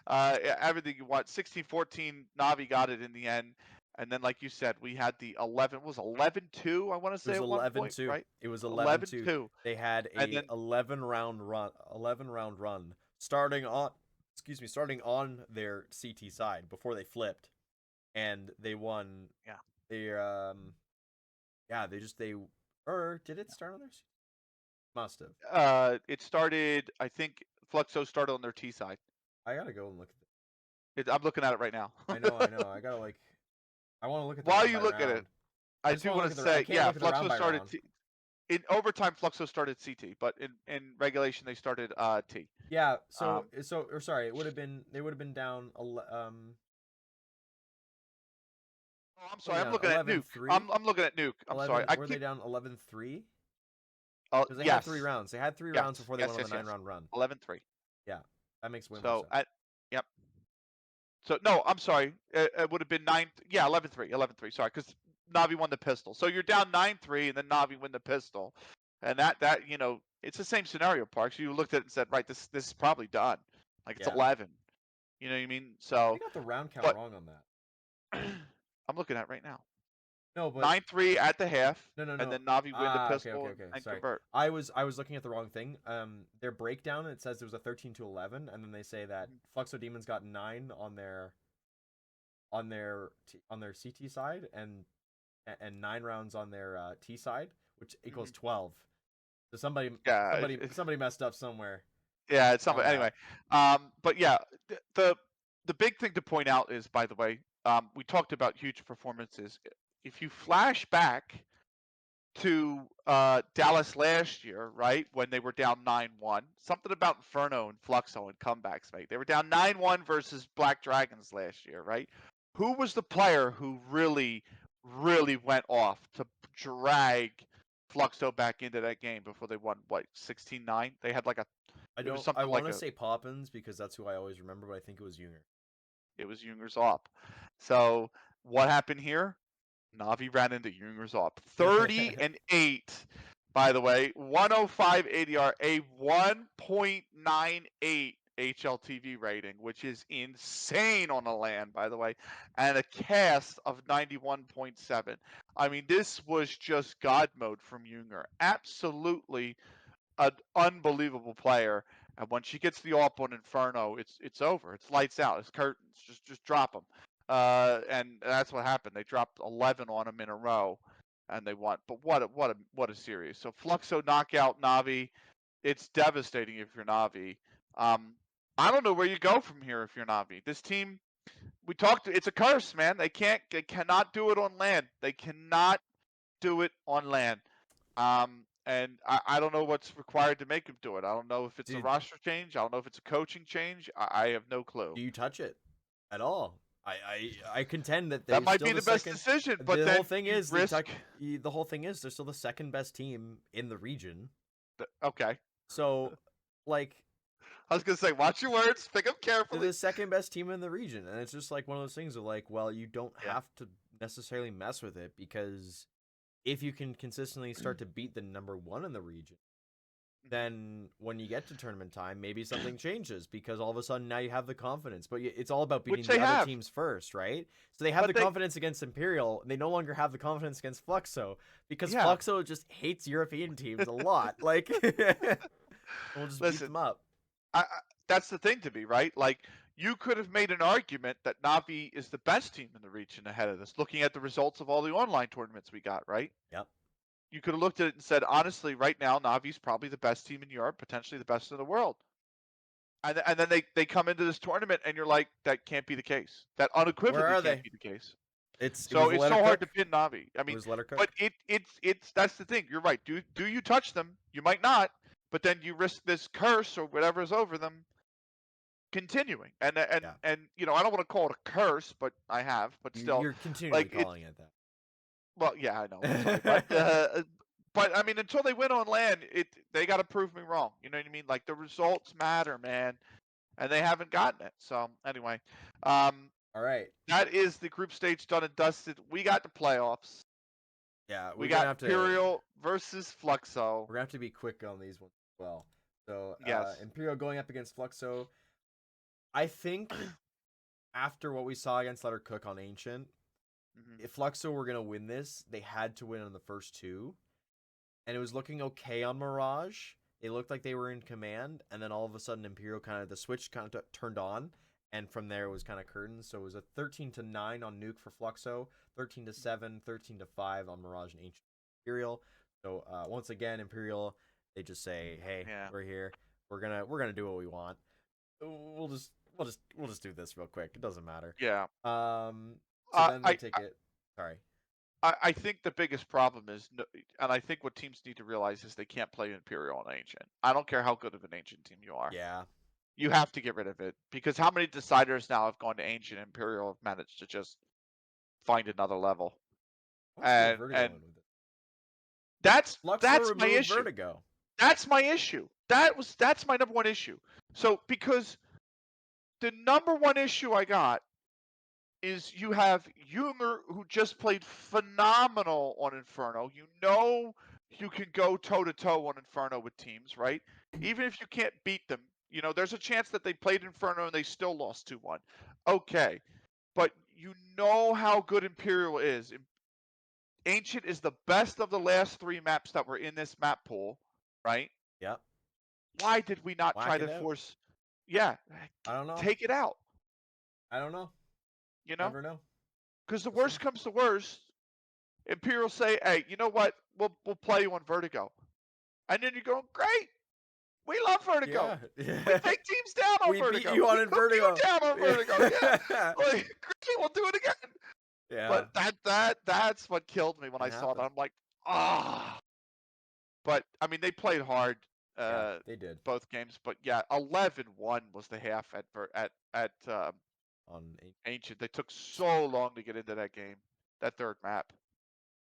Everything you want. 16-14, Navi got it in the end. And then, like you said, we had the 11-2, I want to say, it was at one point, right? It was 11-2. They had a then, 11 round run starting on their CT side before they flipped, and they won. Yeah. Did it start on their? Must have. It started. I think Fluxo started on their T side. I gotta go and look at it. I'm looking at it right now. I know. I gotta like. I want to look at. While you look at it, I do want to say, yeah, Fluxo started in overtime. Fluxo started CT, but in regulation they started T. Yeah. Sorry, it would have been. They would have been down. Oh, I'm sorry. I'm looking at Nuke. I'm looking at Nuke. I'm sorry. Were they down 11-3? Because they had 3 rounds. They had 3 rounds before they went on the 9-round run. 11-3. Yeah, that makes way more sense. Yep. So no, I'm sorry. It would have been 9. Yeah, 11-3. 11-3. Sorry, because Navi won the pistol. So you're down 9-3, and then Navi win the pistol, and that it's the same scenario, Parks. You looked at it and said, right, this is probably done. Like it's 11. You know what I mean? So I got the round count wrong on that. I'm looking at it right now. No, but 9-3 at the half. No. And then Navi win the pistol and Sorry. convert. I was looking at the wrong thing. Their breakdown, it says it was a 13-11, and then they say that Fluxo Demons got 9 on their CT side and 9 rounds on their T side, which equals 12. So somebody messed up somewhere. Yeah, it's somebody anyway. But yeah, the big thing to point out is, by the way, we talked about huge performances. If you flash back to Dallas last year, right, when they were down 9-1, something about Inferno and Fluxo and comebacks, mate. They were down 9-1 versus Black Dragons last year, right? Who was the player who really, really went off to drag Fluxo back into that game before they won, 16-9? They had like a... I want to say Poppins because that's who I always remember, but I think it was Junger. It was Junger's op. So what happened here? Navi ran into Junger's up 30-8. By the way, 105 ADR, a 1.98 HLTV rating, which is insane on the land, by the way, and a cast of 91.7. I mean, this was just God mode from Junger. Absolutely an unbelievable player. And when she gets the AWP on Inferno, it's over. It's lights out. It's curtains. Just drop them. And that's what happened. They dropped 11 on them in a row, and they won. But what a series. So Fluxo knockout Navi. It's devastating if you're Navi. I don't know where you go from here if you're Navi. This team, we talked. It's a curse, man. They cannot do it on land. They cannot do it on land. And I don't know what's required to make him do it. I don't know if it's a Dude, roster change. I don't know if it's a coaching change. I have no clue. do you touch it at all? I contend that That they're might still be the the best second. decision, but The then whole thing you is risk. the whole thing is they're still the second best team in the region. Okay, So, like, I was gonna say, watch your words, pick them they're carefully. the second best team in the region, and it's just like one of those things of like, well, you don't Yeah. have to necessarily mess with it because if you can consistently start to beat the number one in the region, then when you get to tournament time, maybe something changes because all of a sudden now you have the confidence. But it's all about beating Which the they other have, teams first, right? So they have but the they, confidence against Imperial, and they no longer have the confidence against Fluxo because yeah. Fluxo just hates European teams a lot. Like, we'll just beat Listen, them up. I that's the thing to me, right? Like you could have made an argument that Navi is the best team in the region ahead of this, looking at the results of all the online tournaments we got, right? Yep. You could have looked at it and said, honestly, right now, Navi's probably the best team in Europe, potentially the best in the world. And then they come into this tournament, and you're like, that can't be the case. That Where unequivocally are can't they? be the case. It So was it's let her so hard to cook. pin Navi. I It mean, was let her but cook. it's that's the thing. You're right. Do you touch them? You might not, but then you risk this curse or whatever is over them continuing. Yeah. And I don't want to call it a curse, but I have. But still, You're continually like it. calling it Well, yeah, I know. I'm sorry, that. but I mean, until they win on land, they got to prove me wrong. You know what I mean? Like the results matter, man, and they haven't gotten it. So anyway, um, All right. that is the group stage done and dusted. We got the playoffs. Yeah, We got Imperial versus Fluxo. we're gonna have to be quick on these ones as well. So Yes. Imperial going up against Fluxo. I think after what we saw against Let Her Cook on Ancient, Mm-hmm. if Fluxo were gonna win this, they had to win on the first two. And it was looking okay on Mirage. It looked like they were in command, and then all of a sudden Imperial the switch turned on, and from there it was kind of curtains. So it was a 13-9 on Nuke for Fluxo, 13-7, 13-5 on Mirage and Ancient Imperial. So once again, Imperial, they just say, "Hey, Yeah. we're here. We're gonna do what we want. We'll just do this real quick. It doesn't matter." Yeah. So then they I take it. Sorry. I think the biggest problem is, and I think what teams need to realize is they can't play Imperial and Ancient. I don't care how good of an Ancient team you are. Yeah. You have to get rid of it because how many deciders now have gone to Ancient and Imperial have managed to just find another level, I want to see where Vertigo and went with it. that's Fluxo my removed issue. Vertigo. That's my issue. That's my number one issue. So because the number one issue I got is you have Junger who just played phenomenal on Inferno. You can go toe to toe on Inferno with teams, right? Even if you can't beat them, there's a chance that they played Inferno and they still lost 2-1. Okay. But you know how good Imperial is. Ancient is the best of the last 3 maps that were in this map pool, right? Yep. Why did we not Whack try it to out. force? Yeah, I don't know. take it out. I don't know. You know, Never know. because the We'll see. worst comes to worst, Imperial say, "Hey, you know what? We'll play you on Vertigo," and then you go, "Great, we love Vertigo. Yeah. We take teams down on We beat Vertigo. you We on took you Vertigo. down on Vertigo. Yeah, like great, we'll do it again." Yeah. But that's what killed me when I Can saw that. happen. I'm like, ah. But I mean, they played hard, Yeah, they did. both games. But yeah, 11-1 was the half at On Ancient. They took so long to get into that game, that third map.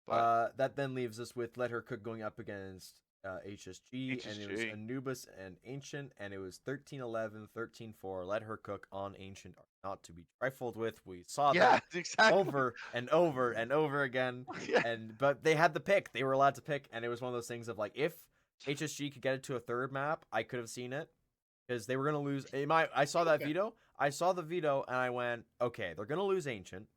But that then leaves us with Let Her Cook going up against HSG, and it was HSG. Anubis and Ancient, and it was 13-11, 13-4. Let Her Cook on Ancient not to be trifled with. We saw Yeah, them exactly. over and over and over again. Yeah. But they had the pick. They were allowed to pick, and it was one of those things of like, if HSG could get it to a third map, I could have seen it because they were gonna lose. I saw that Okay. veto. I saw the veto, and I went, okay, they're gonna lose Ancient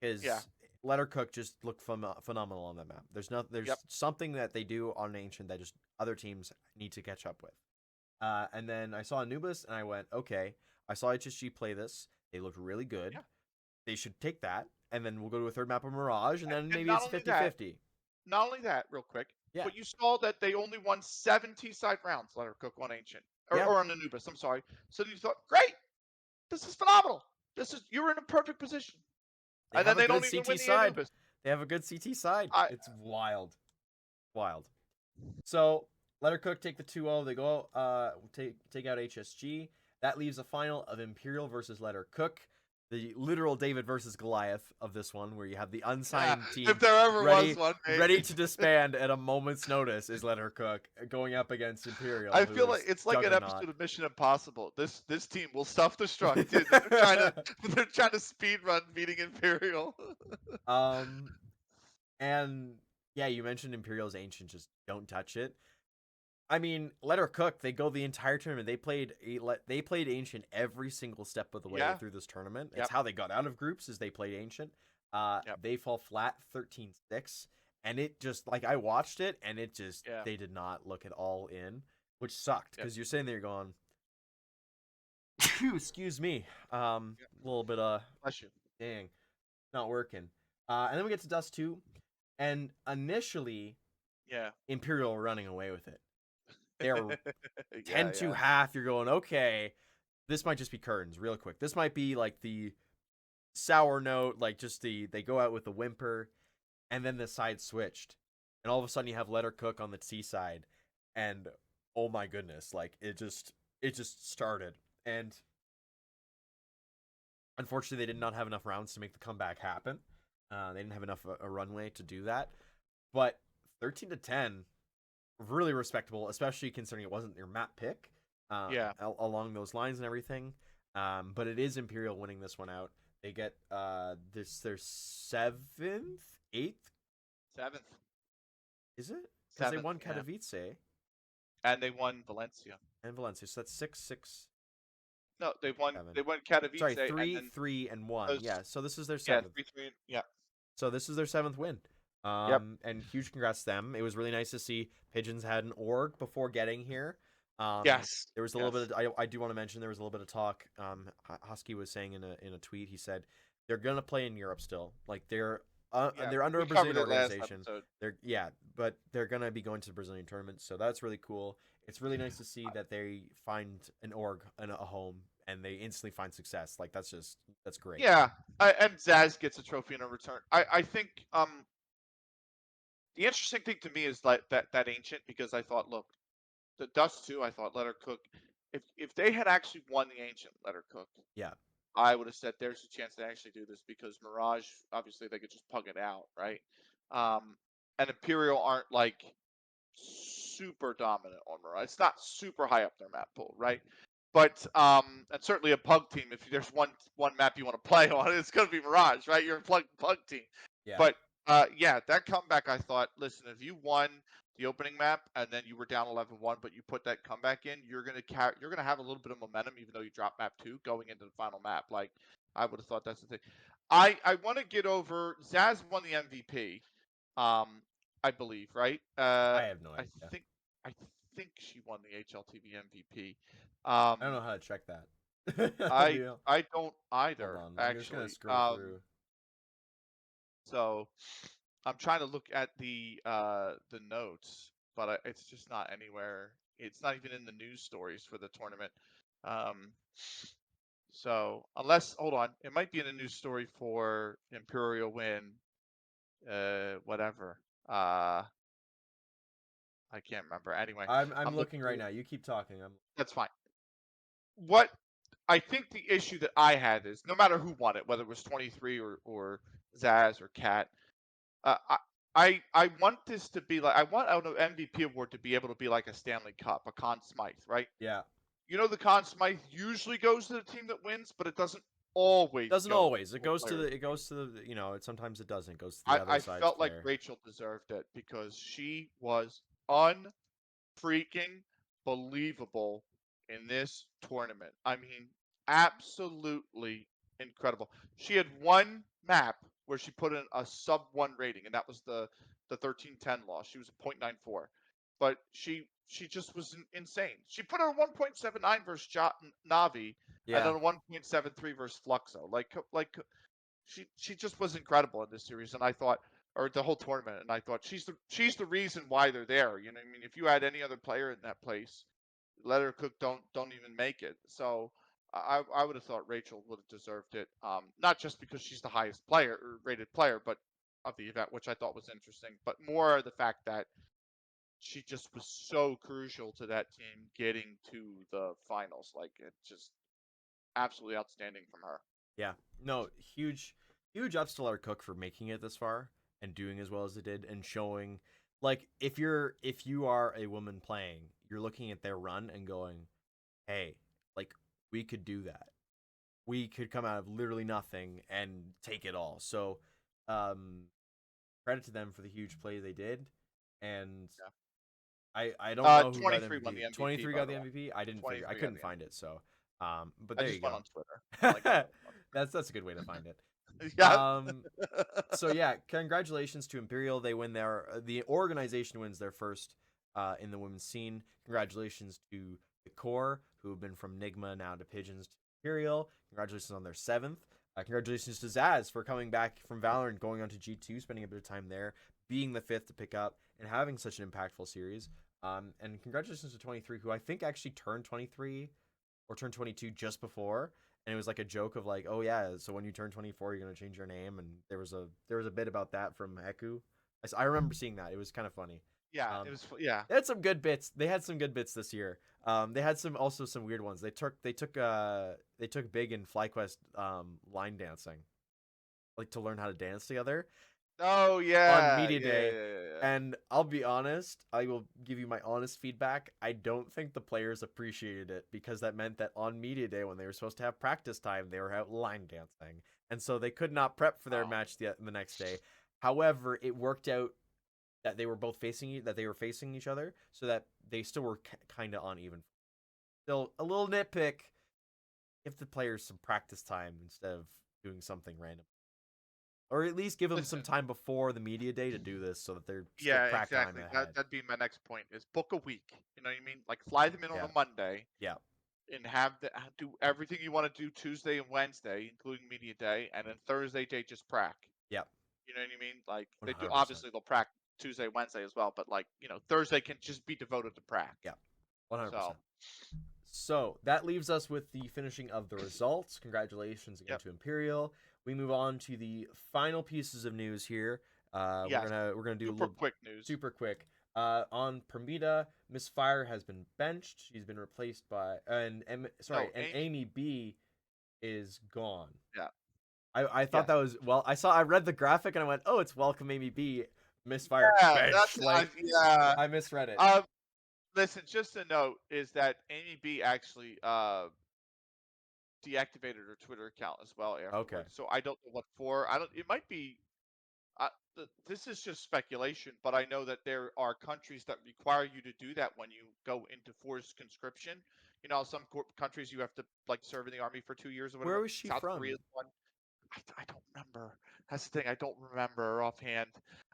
Yeah. because Letter Cook just looked phenomenal on that map. There's Yep. something that they do on Ancient that just other teams need to catch up with. And then I saw Anubis, and I went, okay. I saw HSG play this. They looked really good. Yeah. They should take that, and then we'll go to a third map of Mirage, and then And maybe not it's only 50 that, 50. real quick, Yeah. but you saw that they only won 7 T-side rounds, Letter Cook on Ancient. Or, Yeah. or on Anubis, I'm sorry. So you thought, great, this is phenomenal. You're in a perfect position. They And then have a they good don't even CT win the side. Anubis. They have a good CT side. I It's wild. Wild. So, Letter Cook take the 2-0. They go take out HSG. That leaves a final of Imperial versus Letter Cook. The literal David versus Goliath of this one, where you have the unsigned if team there ever was ready one, ready to disband at a moment's notice is Letter Cook going up against Imperial, I who feel like is it's like an juggernaut. episode of Mission Impossible. This team will self-destruct. Dude. They're trying to speed run beating Imperial. um, and yeah, you mentioned Imperial's Ancient, just don't touch it. I mean, let her cook. They go the entire tournament. They played Ancient every single step of the way Yeah. through this tournament. It's Yep. how they got out of groups, is they played Ancient. Yep. They fall flat 13-6, and it just like I watched it, and it just Yeah. they did not look at all in, which sucked Yep. because you're sitting there going, excuse me, a Yep. little bit Bless you. dang, not working. And then we get to Dust 2, and initially Yeah. Imperial were running away with it. They're 10 yeah. to half. You're going, okay, this might just be curtains real quick. This might be like the sour note, like just they go out with a whimper, and then the side switched, and all of a sudden you have Letter Cook on the T side, and oh my goodness, like it just started. And unfortunately they did not have enough rounds to make the comeback happen. They didn't have enough a runway to do that. But 13-10, really respectable, especially considering it wasn't your map pick. Yeah. Along those lines and everything. But it is Imperial winning this one out. They get this their 7th, 8th. 7th. Is it? Because they 7th. won Yeah. Katowice And they won Valencia. and Valencia. So that's 6-6. No, they won. 7. They won Katowice. Sorry, and 3, then 3, and 1. those, Yeah. So this is their yeah, 7th. 3-3. Yeah. So this is their 7th win. Yep. And huge congrats to them. It was really nice to see Pigeons had an org before getting here. Yes. There was a little bit of, I do want to mention there was a little bit of talk. Husky was saying in a tweet, he said they're gonna play in Europe still. Like they're under a Brazilian organization. But they're gonna be going to the Brazilian tournament, so that's really cool. It's really nice to see that they find an org and a home, and they instantly find success. Like that's great. Yeah. And Zaz gets a trophy in a return. I think the interesting thing to me is like that Ancient, because I thought, look, the Dust 2, I thought Letter Cook, if they had actually won the Ancient, Letter Cook, Yeah. I would have said there's a chance they actually do this, because Mirage, obviously they could just pug it out, right? And Imperial aren't like super dominant on Mirage. It's not super high up their map pool, right? But and certainly a pug team, if there's one map you want to play on, it's going to be Mirage, right? You're a pug team. Yeah. But yeah, that comeback, I thought, listen, if you won the opening map and then you were down 11-1, but you put that comeback in, you're gonna have a little bit of momentum, even though you dropped map 2 going into the final map. Like I would have thought that's the thing. I want to get over. Zaz won the MVP, I believe, right? I have no I idea. think I think she won the HLTV MVP. I don't know how to check that. I don't either, Hold on. I'm just gonna actually. scroll through. So I'm trying to look at the notes, but it's just not anywhere. It's not even in the news stories for the tournament. So unless, hold on, it might be in a news story for Imperial win, whatever. I can't remember. Anyway, I'm looking right now. You keep talking. That's fine. What I think the issue that I had is, no matter who won it, whether it was 23 or Zaz or Cat, uh, I want this to be like, I want an MVP award to be able to be like a Stanley Cup, a Conn Smythe, right? Yeah. You know, the Conn Smythe usually goes to the team that wins, but it doesn't always Doesn't go with always. the player. It goes to the, sometimes it doesn't. It goes to the I, other I side's felt like player. Rachel deserved it because she was unfreaking believable in this tournament. I mean, absolutely incredible. She had one map where she put in a sub one rating, and that was the 1310 loss. She was a .94, but she just was insane. She put in a 1.79 versus Navi, and Yeah. then a 1.73 versus Fluxo. She just was incredible in this series, and I thought, or the whole tournament, and I thought she's the reason why they're there. You know, what I mean, if you had any other player in that place, let her cook don't even make it. So I would have thought Rachel would have deserved it, not just because she's the highest player or rated player, but of the event, which I thought was interesting, but more the fact that she just was so crucial to that team getting to the finals. Like it just absolutely outstanding from her. Yeah. No, huge ups to Lara Cook for making it this far and doing as well as it did and showing, like, if you are a woman playing, you're looking at their run and going, hey, like, we could do that. We could come out of literally nothing and take it all. So, um, credit to them for the huge play they did. And I don't know who got 23 won MVP. the MVP, 23 by got the the way. MVP. I didn't figure. I 23 on couldn't the find MVP. it. So, but I there you just went go. on Twitter. Like I don't That's a good way to find it. Yeah. So yeah, congratulations to Imperial. They win the organization wins their first in the women's scene. Congratulations to the core who have been from Nigma now to Pigeons to Imperial. Congratulations on their seventh. Congratulations to Zaz for coming back from Valorant, going on to G2, spending a bit of time there, being the fifth to pick up, and having such an impactful series. And congratulations to 23, who I think actually turned 23 or turned 22 just before, and it was like a joke of like, oh yeah, so when you turn 24 you're going to change your name, and there was a bit about that from Heku. I remember seeing that. It was kind of funny. Yeah, um it was yeah. they had some good bits. They had some good bits this year. They had some weird ones. They took Big and FlyQuest line dancing, like, to learn how to dance together Oh on yeah. media Yeah, yeah, day. yeah, yeah, yeah. And I'll be honest, I will give you my honest feedback. I don't think the players appreciated it, because that meant that on media day, when they were supposed to have practice time, they were out line dancing, and so they could not prep for their Oh. match the next day. However, it worked out that they were both facing each other, so that they still were kind of on even. Still a little nitpick: give the players some practice time instead of doing something random, or at least give them some Listen. time before the media day to do this, so that they're still Yeah, prac time exactly. ahead. That'd be my next point is book a week. You know what I mean? Like fly them in on Yeah, a Monday yeah, and do everything you want to do Tuesday and Wednesday, including media day, and then Thursday day just prac. yeah, You know what I mean? Like one they do hundred percent. obviously they'll prac Tuesday, Wednesday as well, but like, Thursday can just be devoted to prac. Yeah, 100%. So, So that leaves us with the finishing of the results. Congratulations again yep. to Imperial. We move on to the final pieces of news here. We're Yes. gonna do a Super little quick news. super quick. On Permita, Miss Fire has been benched. She's been replaced by No, and Amy. Amy B is gone. Yeah. I thought Yes. that was, well, I read the graphic and I went, oh, it's welcome Amy B. Miss Fire Yeah, benched. Like, yeah. I misread it. Um, Listen, just a note is that Amy B actually deactivated her Twitter account as well Okay. afterwards. So I don't know what for. I don't. It might be. This is just speculation, but I know that there are countries that require you to do that when you go into forced conscription. Some countries you have to like serve in the army for 2 years or Where whatever. was she South Korea from? is one. I don't remember. That's the thing. I don't remember offhand.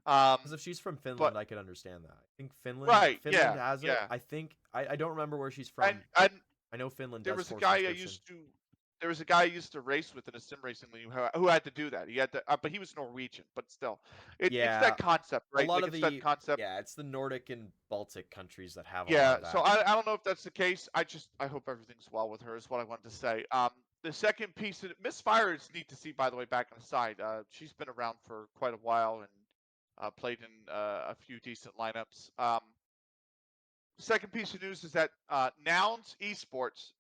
Um, Because if she's from but Finland, I could understand that. I think right, Finland yeah, has it. yeah. I think I don't remember where she's And from, but and I know Finland there does was a force guy I conscription. used to there was a guy I used to race with in a sim racing league who had to do that. He had to, but he was Norwegian. But still, it's Yeah, that concept, a right? lot Like of it's that the concept. yeah, it's the Nordic and Baltic countries that have a lot Yeah. of So that. I don't know if that's the case. I hope everything's well with her. Is what I wanted to say. The second piece of Miss Fire is neat to see. By the way, back on the side, she's been around for quite a while and played in a few decent lineups. Second piece of news is that Nouns Esports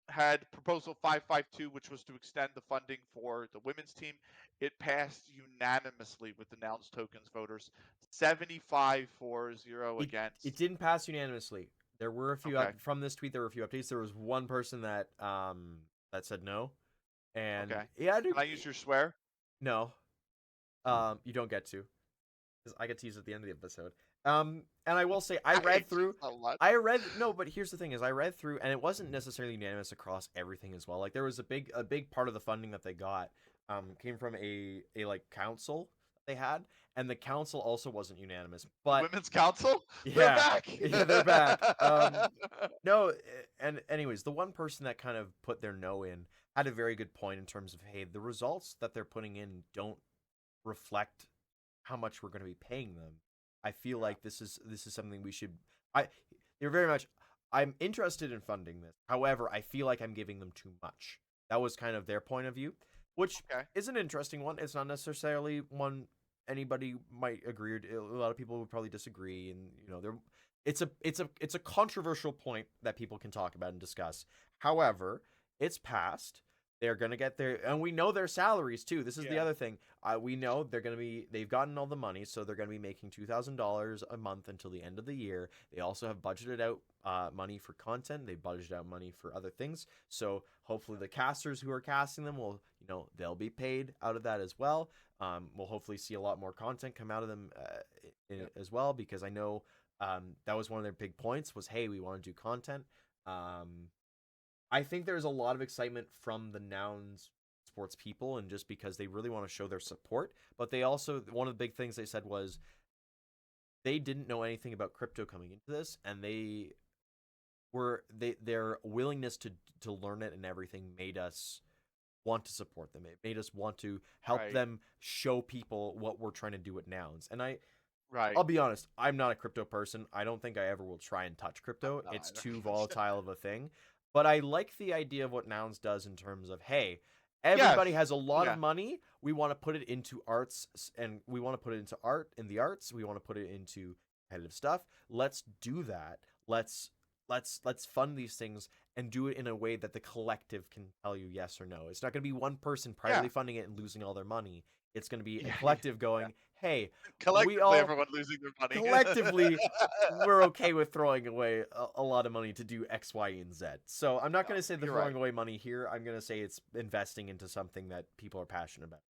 had Proposal 552, which was to extend the funding for the women's team. It passed unanimously with the Nouns Tokens voters, 75-0 It against. didn't pass unanimously. There were a few Okay. from this tweet. There were a few updates. There was one person that said no, And Okay. yeah, Can I use your swear? no, you don't get to, because I get to use it at the end of the episode. And I will say, I hate you so much. no, but here's the thing: is I read through, and it wasn't necessarily unanimous across everything as well. Like there was a big part of the funding that they got, came from a like council they had, and the council also wasn't unanimous. The But Women's Council? They're yeah, back. yeah, they're back. No, and anyways, the one person that kind of put their no in had a very good point in terms of, hey, the results that they're putting in don't reflect how much we're going to be paying them. I feel Yeah. like this is something we should. I they're very much. I'm interested in funding this. However, I feel like I'm giving them too much. That was kind of their point of view, which Okay. is an interesting one. It's not necessarily one anybody might agree. A lot of people would probably disagree, and it's a controversial point that people can talk about and discuss. However, it's passed. They're gonna get their, and we know their salaries too. This is the Yeah. other thing. We know they've gotten all the money, so they're gonna be making $2,000 a month until the end of the year. They also have budgeted out money for content. They budgeted out money for other things. So hopefully the casters who are casting them will, they'll be paid out of that as well. We'll hopefully see a lot more content come out of them Yep. as well, because I know that was one of their big points was, hey, we want to do content. I think there's a lot of excitement from the Nouns sports people, and just because they really want to show their support. But they also, one of the big things they said was they didn't know anything about crypto coming into this, and their willingness to learn it and everything made us want to support them. It made us want to help Right. them show people what we're trying to do at Nouns. And Right. I'll be honest, I'm not a crypto person. I don't think I ever will try and touch crypto. Not It's either. too volatile of a thing. But I like the idea of what Nouns does in terms of, hey, Yes. everybody has a lot of Yeah. money. We want to put it into arts, and we want to put it into art in the arts. We want to put it into competitive stuff. Let's do that. Let's fund these things and do it in a way that the collective can tell you yes or no. It's not going to be one person privately Yeah. funding it and losing all their money. It's going to be a Yeah. collective Yeah. going, hey, we Collectively, all everyone losing their money. collectively we're okay with throwing away a lot of money to do X, Y, and Z. So I'm not No, going to say they're you're throwing right. away money here. I'm going to say it's investing into something that people are passionate about.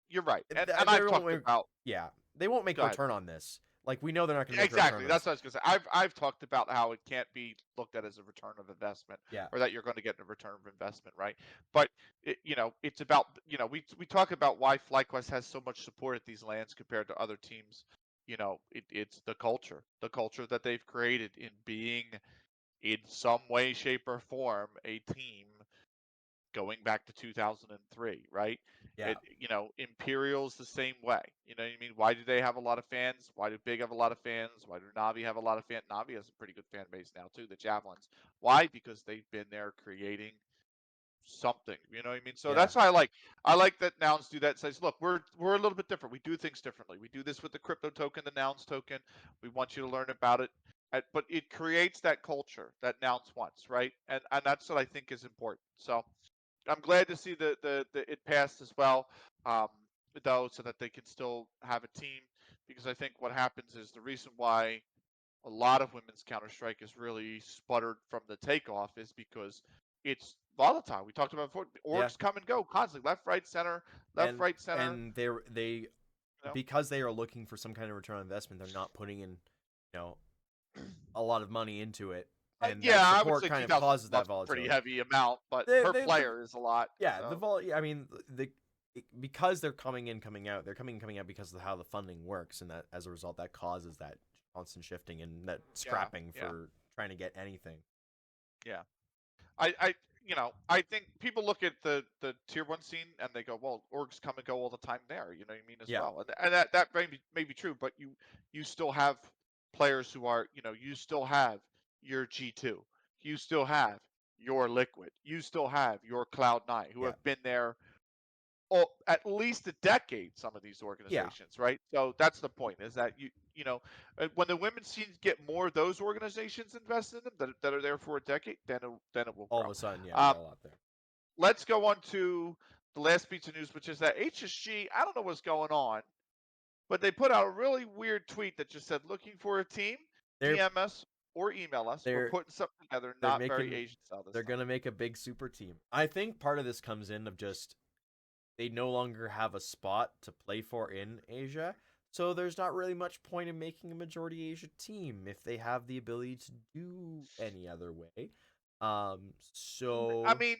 You're right. And Th- and They I've won't talked make, about. yeah, they won't make Go a ahead. return on this. Like we know they're not going to Yeah, make a return exactly. on That's this. what I was gonna say. I've talked about how it can't be looked at as a return of investment, Yeah, or that you're going to get a return of investment, right? But it's about, we talk about why FlyQuest has so much support at these lands compared to other teams. It's the culture that they've created in being, in some way, shape, or form, a team going back to 2003, right? yeah, Imperial's the same way. You know what I mean? Why do they have a lot of fans? Why do Big have a lot of fans? Why do Navi have a lot of fans? Navi has a pretty good fan base now too, the Javelins. Why? Because they've been there creating something. You know what I mean? So yeah, that's why I like that Nouns do that. Says, look, we're a little bit different. We do things differently. We do this with the crypto token, the Nouns token. We want you to learn about it. But it creates that culture that Nouns wants, right? And that's what I think is important. So I'm glad to see the it passed as well, um, though, so that they can still have a team. Because I think what happens is the reason why a lot of women's Counter Strike is really sputtered from the takeoff is because it's volatile. We talked about it before. yeah. Orgs come and go constantly, left, right, center, left, And right, center. and they You know, because they are looking for some kind of return on investment, they're not putting in, you know, a lot of money into it, and yeah, that I would support say kind two of thousand causes that bucks is a pretty volatility. heavy amount, but They, per they, the player is a lot. Yeah, So I mean, because they're coming in, coming out. They're coming out because of how the funding works, and that as a result, that causes that constant shifting and that yeah, scrapping yeah, for trying to get anything. yeah. I think people look at the tier one scene and they go, well, orgs come and go all the time there. You know what I mean as Yeah, well, and that may be true, but you still have players who are, you still have your G2, you still have your Liquid, you still have your Cloud9, who yeah, have been there, oh, at least a decade. Some of these yeah, organizations, right? So that's the point. Is that when the women's scenes get more of those organizations invested in them that are there for a decade, then it will all of grow. a sudden, yeah, you Um, got a lot there. let's go on to the last piece of news, which is that HSG. I don't know what's going on, but they put out a really weird tweet that just said, "Looking for a team, They're DMS." or email us. We're They're putting something together, they're not very making Asian style this they're time. gonna make a big super team. I think part of this comes in of just they no longer have a spot to play for in Asia. So there's not really much point in making a majority Asia team if they have the ability to do any other way. I So mean,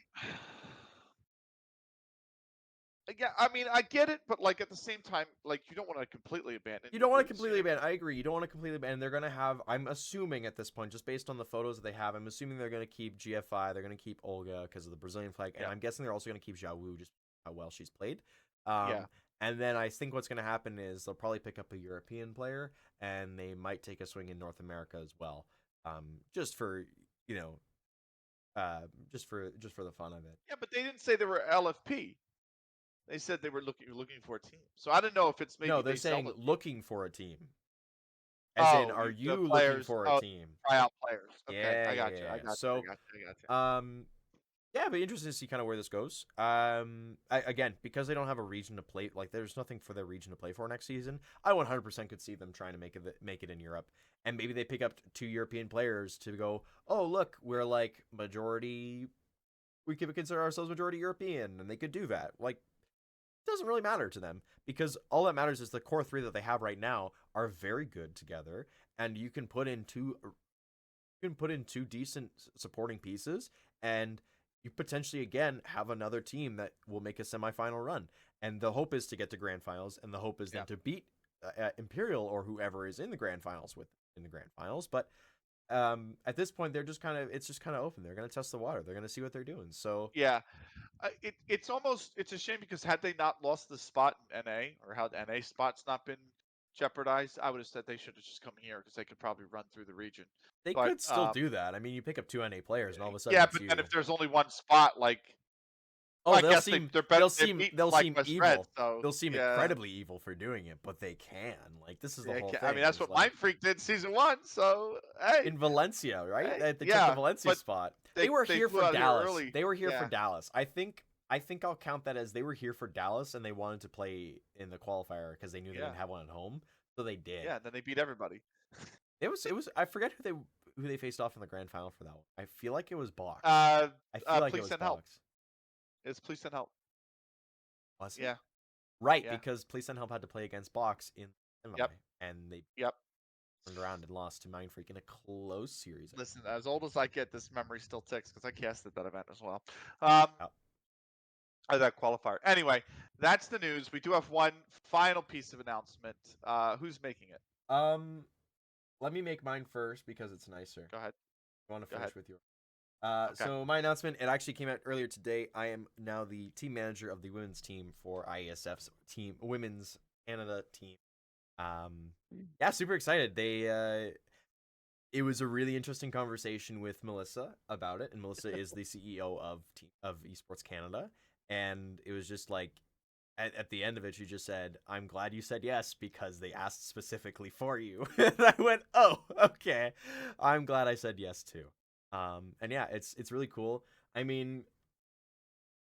yeah, I mean, I get it, but like at the same time, like you don't want to completely abandon you your don't want to roots. You know completely what I ban. mean? I agree. You don't want to completely ban. They're gonna have. I'm assuming at this point, just based on the photos that they have, I'm assuming they're gonna keep GFI. They're gonna keep Olga because of the Brazilian flag, and Yeah, I'm guessing they're also gonna keep Zhao Wu just how well she's played. yeah, And then I think what's gonna happen is they'll probably pick up a European player, and they might take a swing in North America as well. Just for you know, just for the fun of it. yeah. But they didn't say they were LFP. They said they were looking for a team. So I don't know if it's No, maybe they're they sell saying the team. looking for a team, as in, Oh, are the you looking players. for a Oh, team? tryout players. Okay, Yeah, I yeah, got you. yeah, I yeah. got you. I So, got you. I got you. yeah, it'd be interesting to see kind of where this goes. Again, because they don't have a region to play, like there's nothing for their region to play for next season. I 100% could see them trying to make it in Europe, and maybe they pick up two European players to go. Oh, look, we're like majority. We could consider ourselves majority European, and they could do that. Like, it doesn't really matter to them because all that matters is the core three that they have right now are very good together, and you can put in two decent supporting pieces, and you potentially again have another team that will make a semifinal run. And the hope is to get to grand finals, and the hope is Yeah. then to beat Imperial or whoever is in the grand finals in the grand finals. But at this point, it's just kind of open. They're going to test the water. They're going to see what they're doing. So Yeah. It's a shame because had they not lost the spot in NA or had NA spots not been jeopardized, I would have said they should have just come here because they could probably run through the region. they But could still do that. I mean, you pick up two NA players, and all of a sudden yeah, it's but then you. if there's only one spot, like, well, Oh, I guess they're better. They're beating they'll like seem West Red, evil. so They'll seem yeah. incredibly evil for doing it, but they can. Like, this is the Yeah, whole I mean thing. that's Is what like Mind Freak did season one. So hey, in Valencia, right? hey, They took the yeah. Valencia But spot. They they were they here flew for out here Dallas. early. They were here for Yeah, Dallas. I think I'll count that as they were here for Dallas, and they wanted to play in the qualifier because they knew they yeah, didn't have one at home, so they did. yeah. And then they beat everybody. It was I forget who they faced off in the grand final for that one. I feel like it was Box. Uh, I feel like it please was send help. Box. It's please send help. Was it? Yeah, Right, yeah. because Please Send Help had to play against Box in semi, Yep, and they yep. turned around and lost to Mind Freak in a close series. Listen, as old as I get, this memory still ticks because I casted that event as well. Um, Oh. that qualifier. Anyway, that's the news. We do have one final piece of announcement. Who's making it? Um, Let me make mine first because it's nicer. Go ahead. I want to Go ahead. finish with yours. Okay. So my announcement, it actually came out earlier today. I am now the team manager of the women's team for IESF's team, women's Canada team. Yeah, super excited. It was a really interesting conversation with Melissa about it, and Melissa is the CEO of Esports Canada, and it was just like at the end of it, she just said, "I'm glad you said yes because they asked specifically for you." And I went, "Oh, okay. I'm glad I said yes too." And yeah, it's really cool. I mean,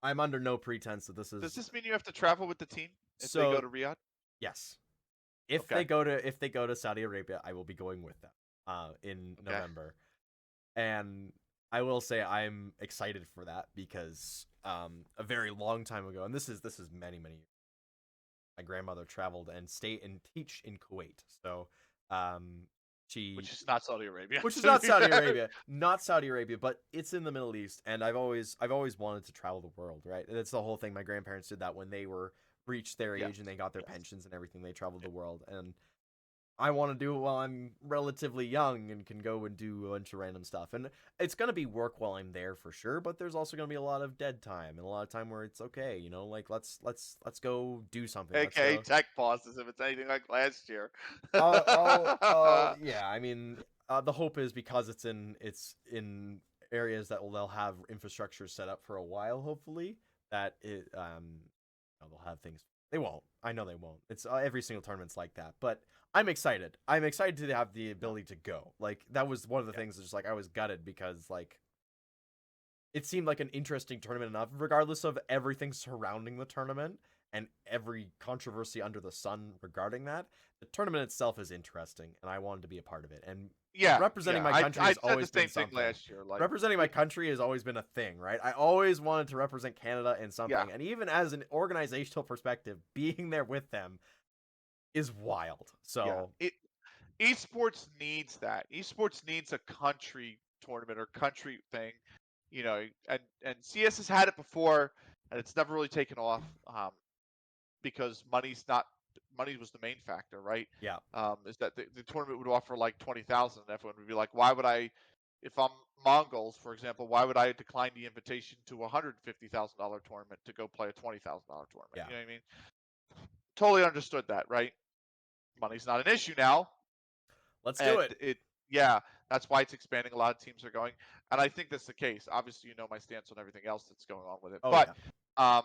I'm under no pretense that this Does is this mean you have to travel with the team if they go so. to Riyadh? Yes, if Okay. they go to Saudi Arabia, I will be going with them. In Okay. November, and I will say I'm excited for that because a very long time ago, and this is many years. My grandmother traveled and stayed and teach in Kuwait, so she Which is not Saudi Arabia. which is To not be Saudi fair. Arabia, not Saudi Arabia, but it's in the Middle East, and I've always wanted to travel the world, right? And that's the whole thing. My grandparents did that when they were reached their Yes. age and they got their Yes. pensions and everything. They traveled the Yep. world, and I want to do it while I'm relatively young and can go and do a bunch of random stuff. And it's gonna be work while I'm there for sure, but there's also gonna be a lot of dead time and a lot of time where it's okay, like let's go do something. Let's AKA go. tech pauses if it's anything like last year. Yeah. I mean, the hope is because it's in areas that they'll have infrastructure set up for a while. Hopefully, that they'll have things. They won't. I know they won't. It's every single tournament's like that. But I'm excited. I'm excited to have the Yeah. ability to go. Like that was one of the Yeah. things. That's just like I was gutted because like it seemed like an interesting tournament enough, regardless of everything surrounding the tournament. and every controversy under the sun regarding that, the tournament itself is interesting, and I wanted to be a part of it. And Yeah, representing yeah. my country I has said the always been same thing something. last year. Like Representing my it, country has always been a thing, right? I always wanted to represent Canada in yeah, something, and even as an organizational perspective, being there with them is wild. yeah. So Esports needs that. Esports needs a country tournament or country thing, and CS has had it before, and it's never really taken off because money was the main factor, right? yeah, Is that the tournament would offer like 20,000, and everyone would be like, why would I, if I'm Mongols, for example, why would I decline the invitation to a $150,000 tournament to go play a $20,000 tournament? yeah. You know what I mean? Totally understood that, right? Money's not an issue now, Let's do and it. yeah, that's why it's expanding. A lot of teams are going, and I think that's the case. Obviously, you know my stance on everything else that's going on with it, Oh but yeah. um,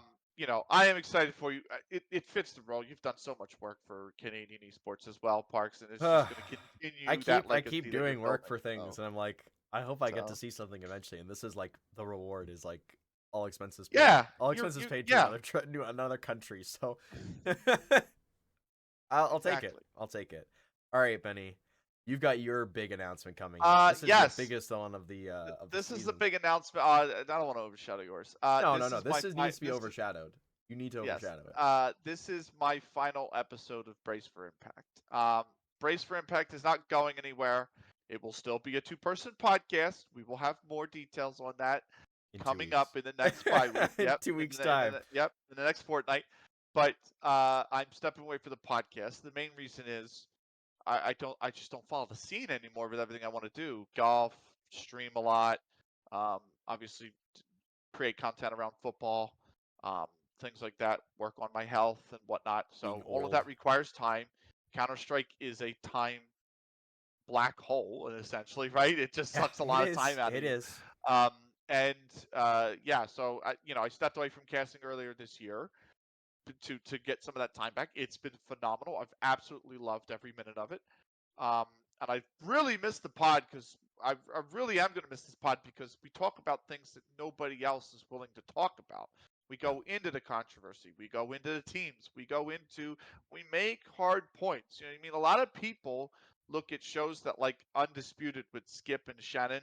I am excited for you. It fits the role. You've done so much work for Canadian esports as well, Parks, and it's just going to I continue that keep I keep legacy that you're doing work building. for things, So, and I'm like, I hope I get to so see something eventually. And this is like the reward is like all expenses paid. yeah, All expenses paid to yeah, another country. So I'll take it. exactly. I'll take it. All right, Benny, you've got your big announcement coming. This is your Yes, biggest one of the this is the season. big announcement. I don't want to overshadow yours. No, no, This no. is my Needs to be this overshadowed. You need to Yes. overshadow it. This is my final episode of Brace for Impact. Brace for Impact is not going anywhere. It will still be a two-person podcast. We will have more details on that In 2 weeks. coming up in the next bye week. In Yep, 2 weeks time. in the next fortnight. But I'm stepping away for the podcast. The main reason is I just don't follow the scene anymore with everything I want to do. Golf, stream a lot. Obviously create content around football, um, things like that, work on my health and whatnot. Being So all of old. that requires time. Counter Strike is a time black hole, essentially, right? It just Yeah, sucks a it lot of time is. out of It you. is. Um, and yeah, so I stepped away from casting earlier this year to get some of that time back. It's been phenomenal. I've absolutely loved every minute of it. Um, and I really miss the pod because I really am going to miss this pod because we talk about things that nobody else is willing to talk about. We Yeah. go into the controversy. We go into the teams. We make hard points. You know what I mean? A lot of people look at shows that like Undisputed with Skip and Shannon.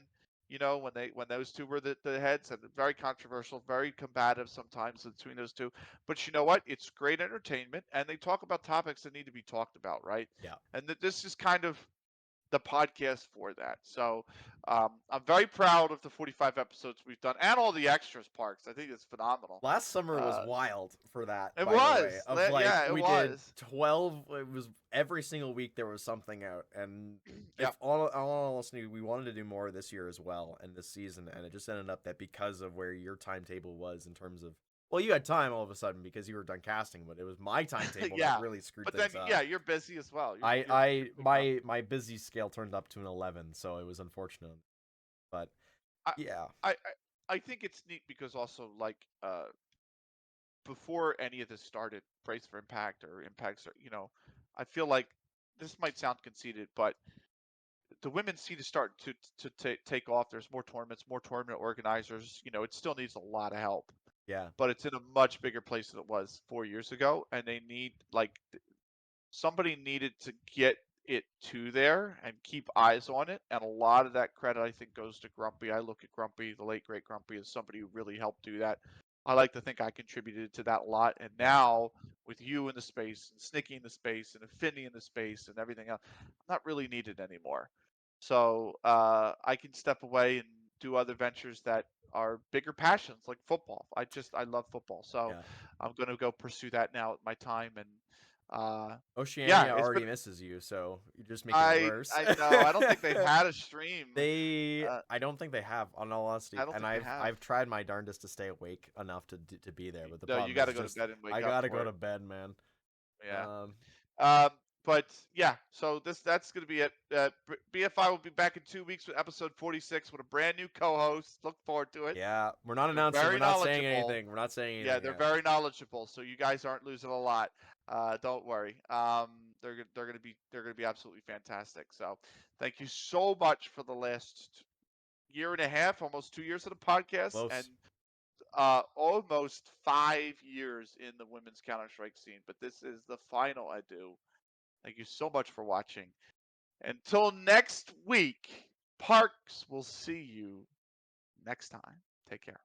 When those two were the heads, and very controversial, very combative sometimes between those two. But you know what? It's great entertainment, and they talk about topics that need to be talked about, right? Yeah. And this is kind of the podcast for that. So I'm very proud of the 45 episodes we've done and all the extras, Parks. I think it's phenomenal. Last summer was Uh, wild for that, it by the way. was, Of like yeah, it we did was. 12, it was every single week there was something out. And if Yeah, all honesty, we wanted to do more this year as well and this season, and it just ended up that because of where your timetable was in terms of, well, you had time all of a sudden because you were done casting, but it was my timetable that yeah. really screwed But then, things up. yeah, you're busy as well. You're I picking up. my busy scale turned up to an 11, so it was unfortunate. But I, yeah, I think it's neat because also like before any of this started, Brace for Impact or Impacts, I feel like this might sound conceited, but the women's scene is starting to take off. There's more tournaments, more tournament organizers. It still needs a lot of help, yeah, but it's in a much bigger place than it was 4 years ago. And they need somebody needed to get it to there and keep eyes on it. And a lot of that credit, I think, goes to Grumpy. I look at Grumpy, the late great Grumpy, as somebody who really helped do that. I like to think I contributed to that a lot. And yeah. now with you in the space and Snicky in the space and Affinity in the space and everything else, I'm not really needed anymore. So I can step away and do other ventures that are bigger passions like football. I love football. So Yeah. I'm going to go pursue that now at my time. And yeah, Oceania it's been already misses you, so you're just making it I worse. I know. I don't think they've had a stream. I don't think they have, on all honesty. I don't And think they have. I've tried my darndest to stay awake enough to be there, but the No, you problem got is to go to just bed and I wake up gotta for go it. to bed, man. Yeah. Um, But yeah, so that's going to be it. BFI will be back in 2 weeks with episode 46 with a brand new co-host. Look forward to it. yeah, we're not They're announcing. We're very not saying knowledgeable. anything. We're not saying Yeah, anything they're yet. very knowledgeable, so you guys aren't losing a lot. Don't worry. They're gonna be absolutely fantastic. So, thank you so much for the last year and a half, almost 2 years of the podcast, and Close. almost 5 years in the women's Counter Strike scene, but this is the final Adieu. Thank you so much for watching. Until next week, Parks will see you next time. Take care.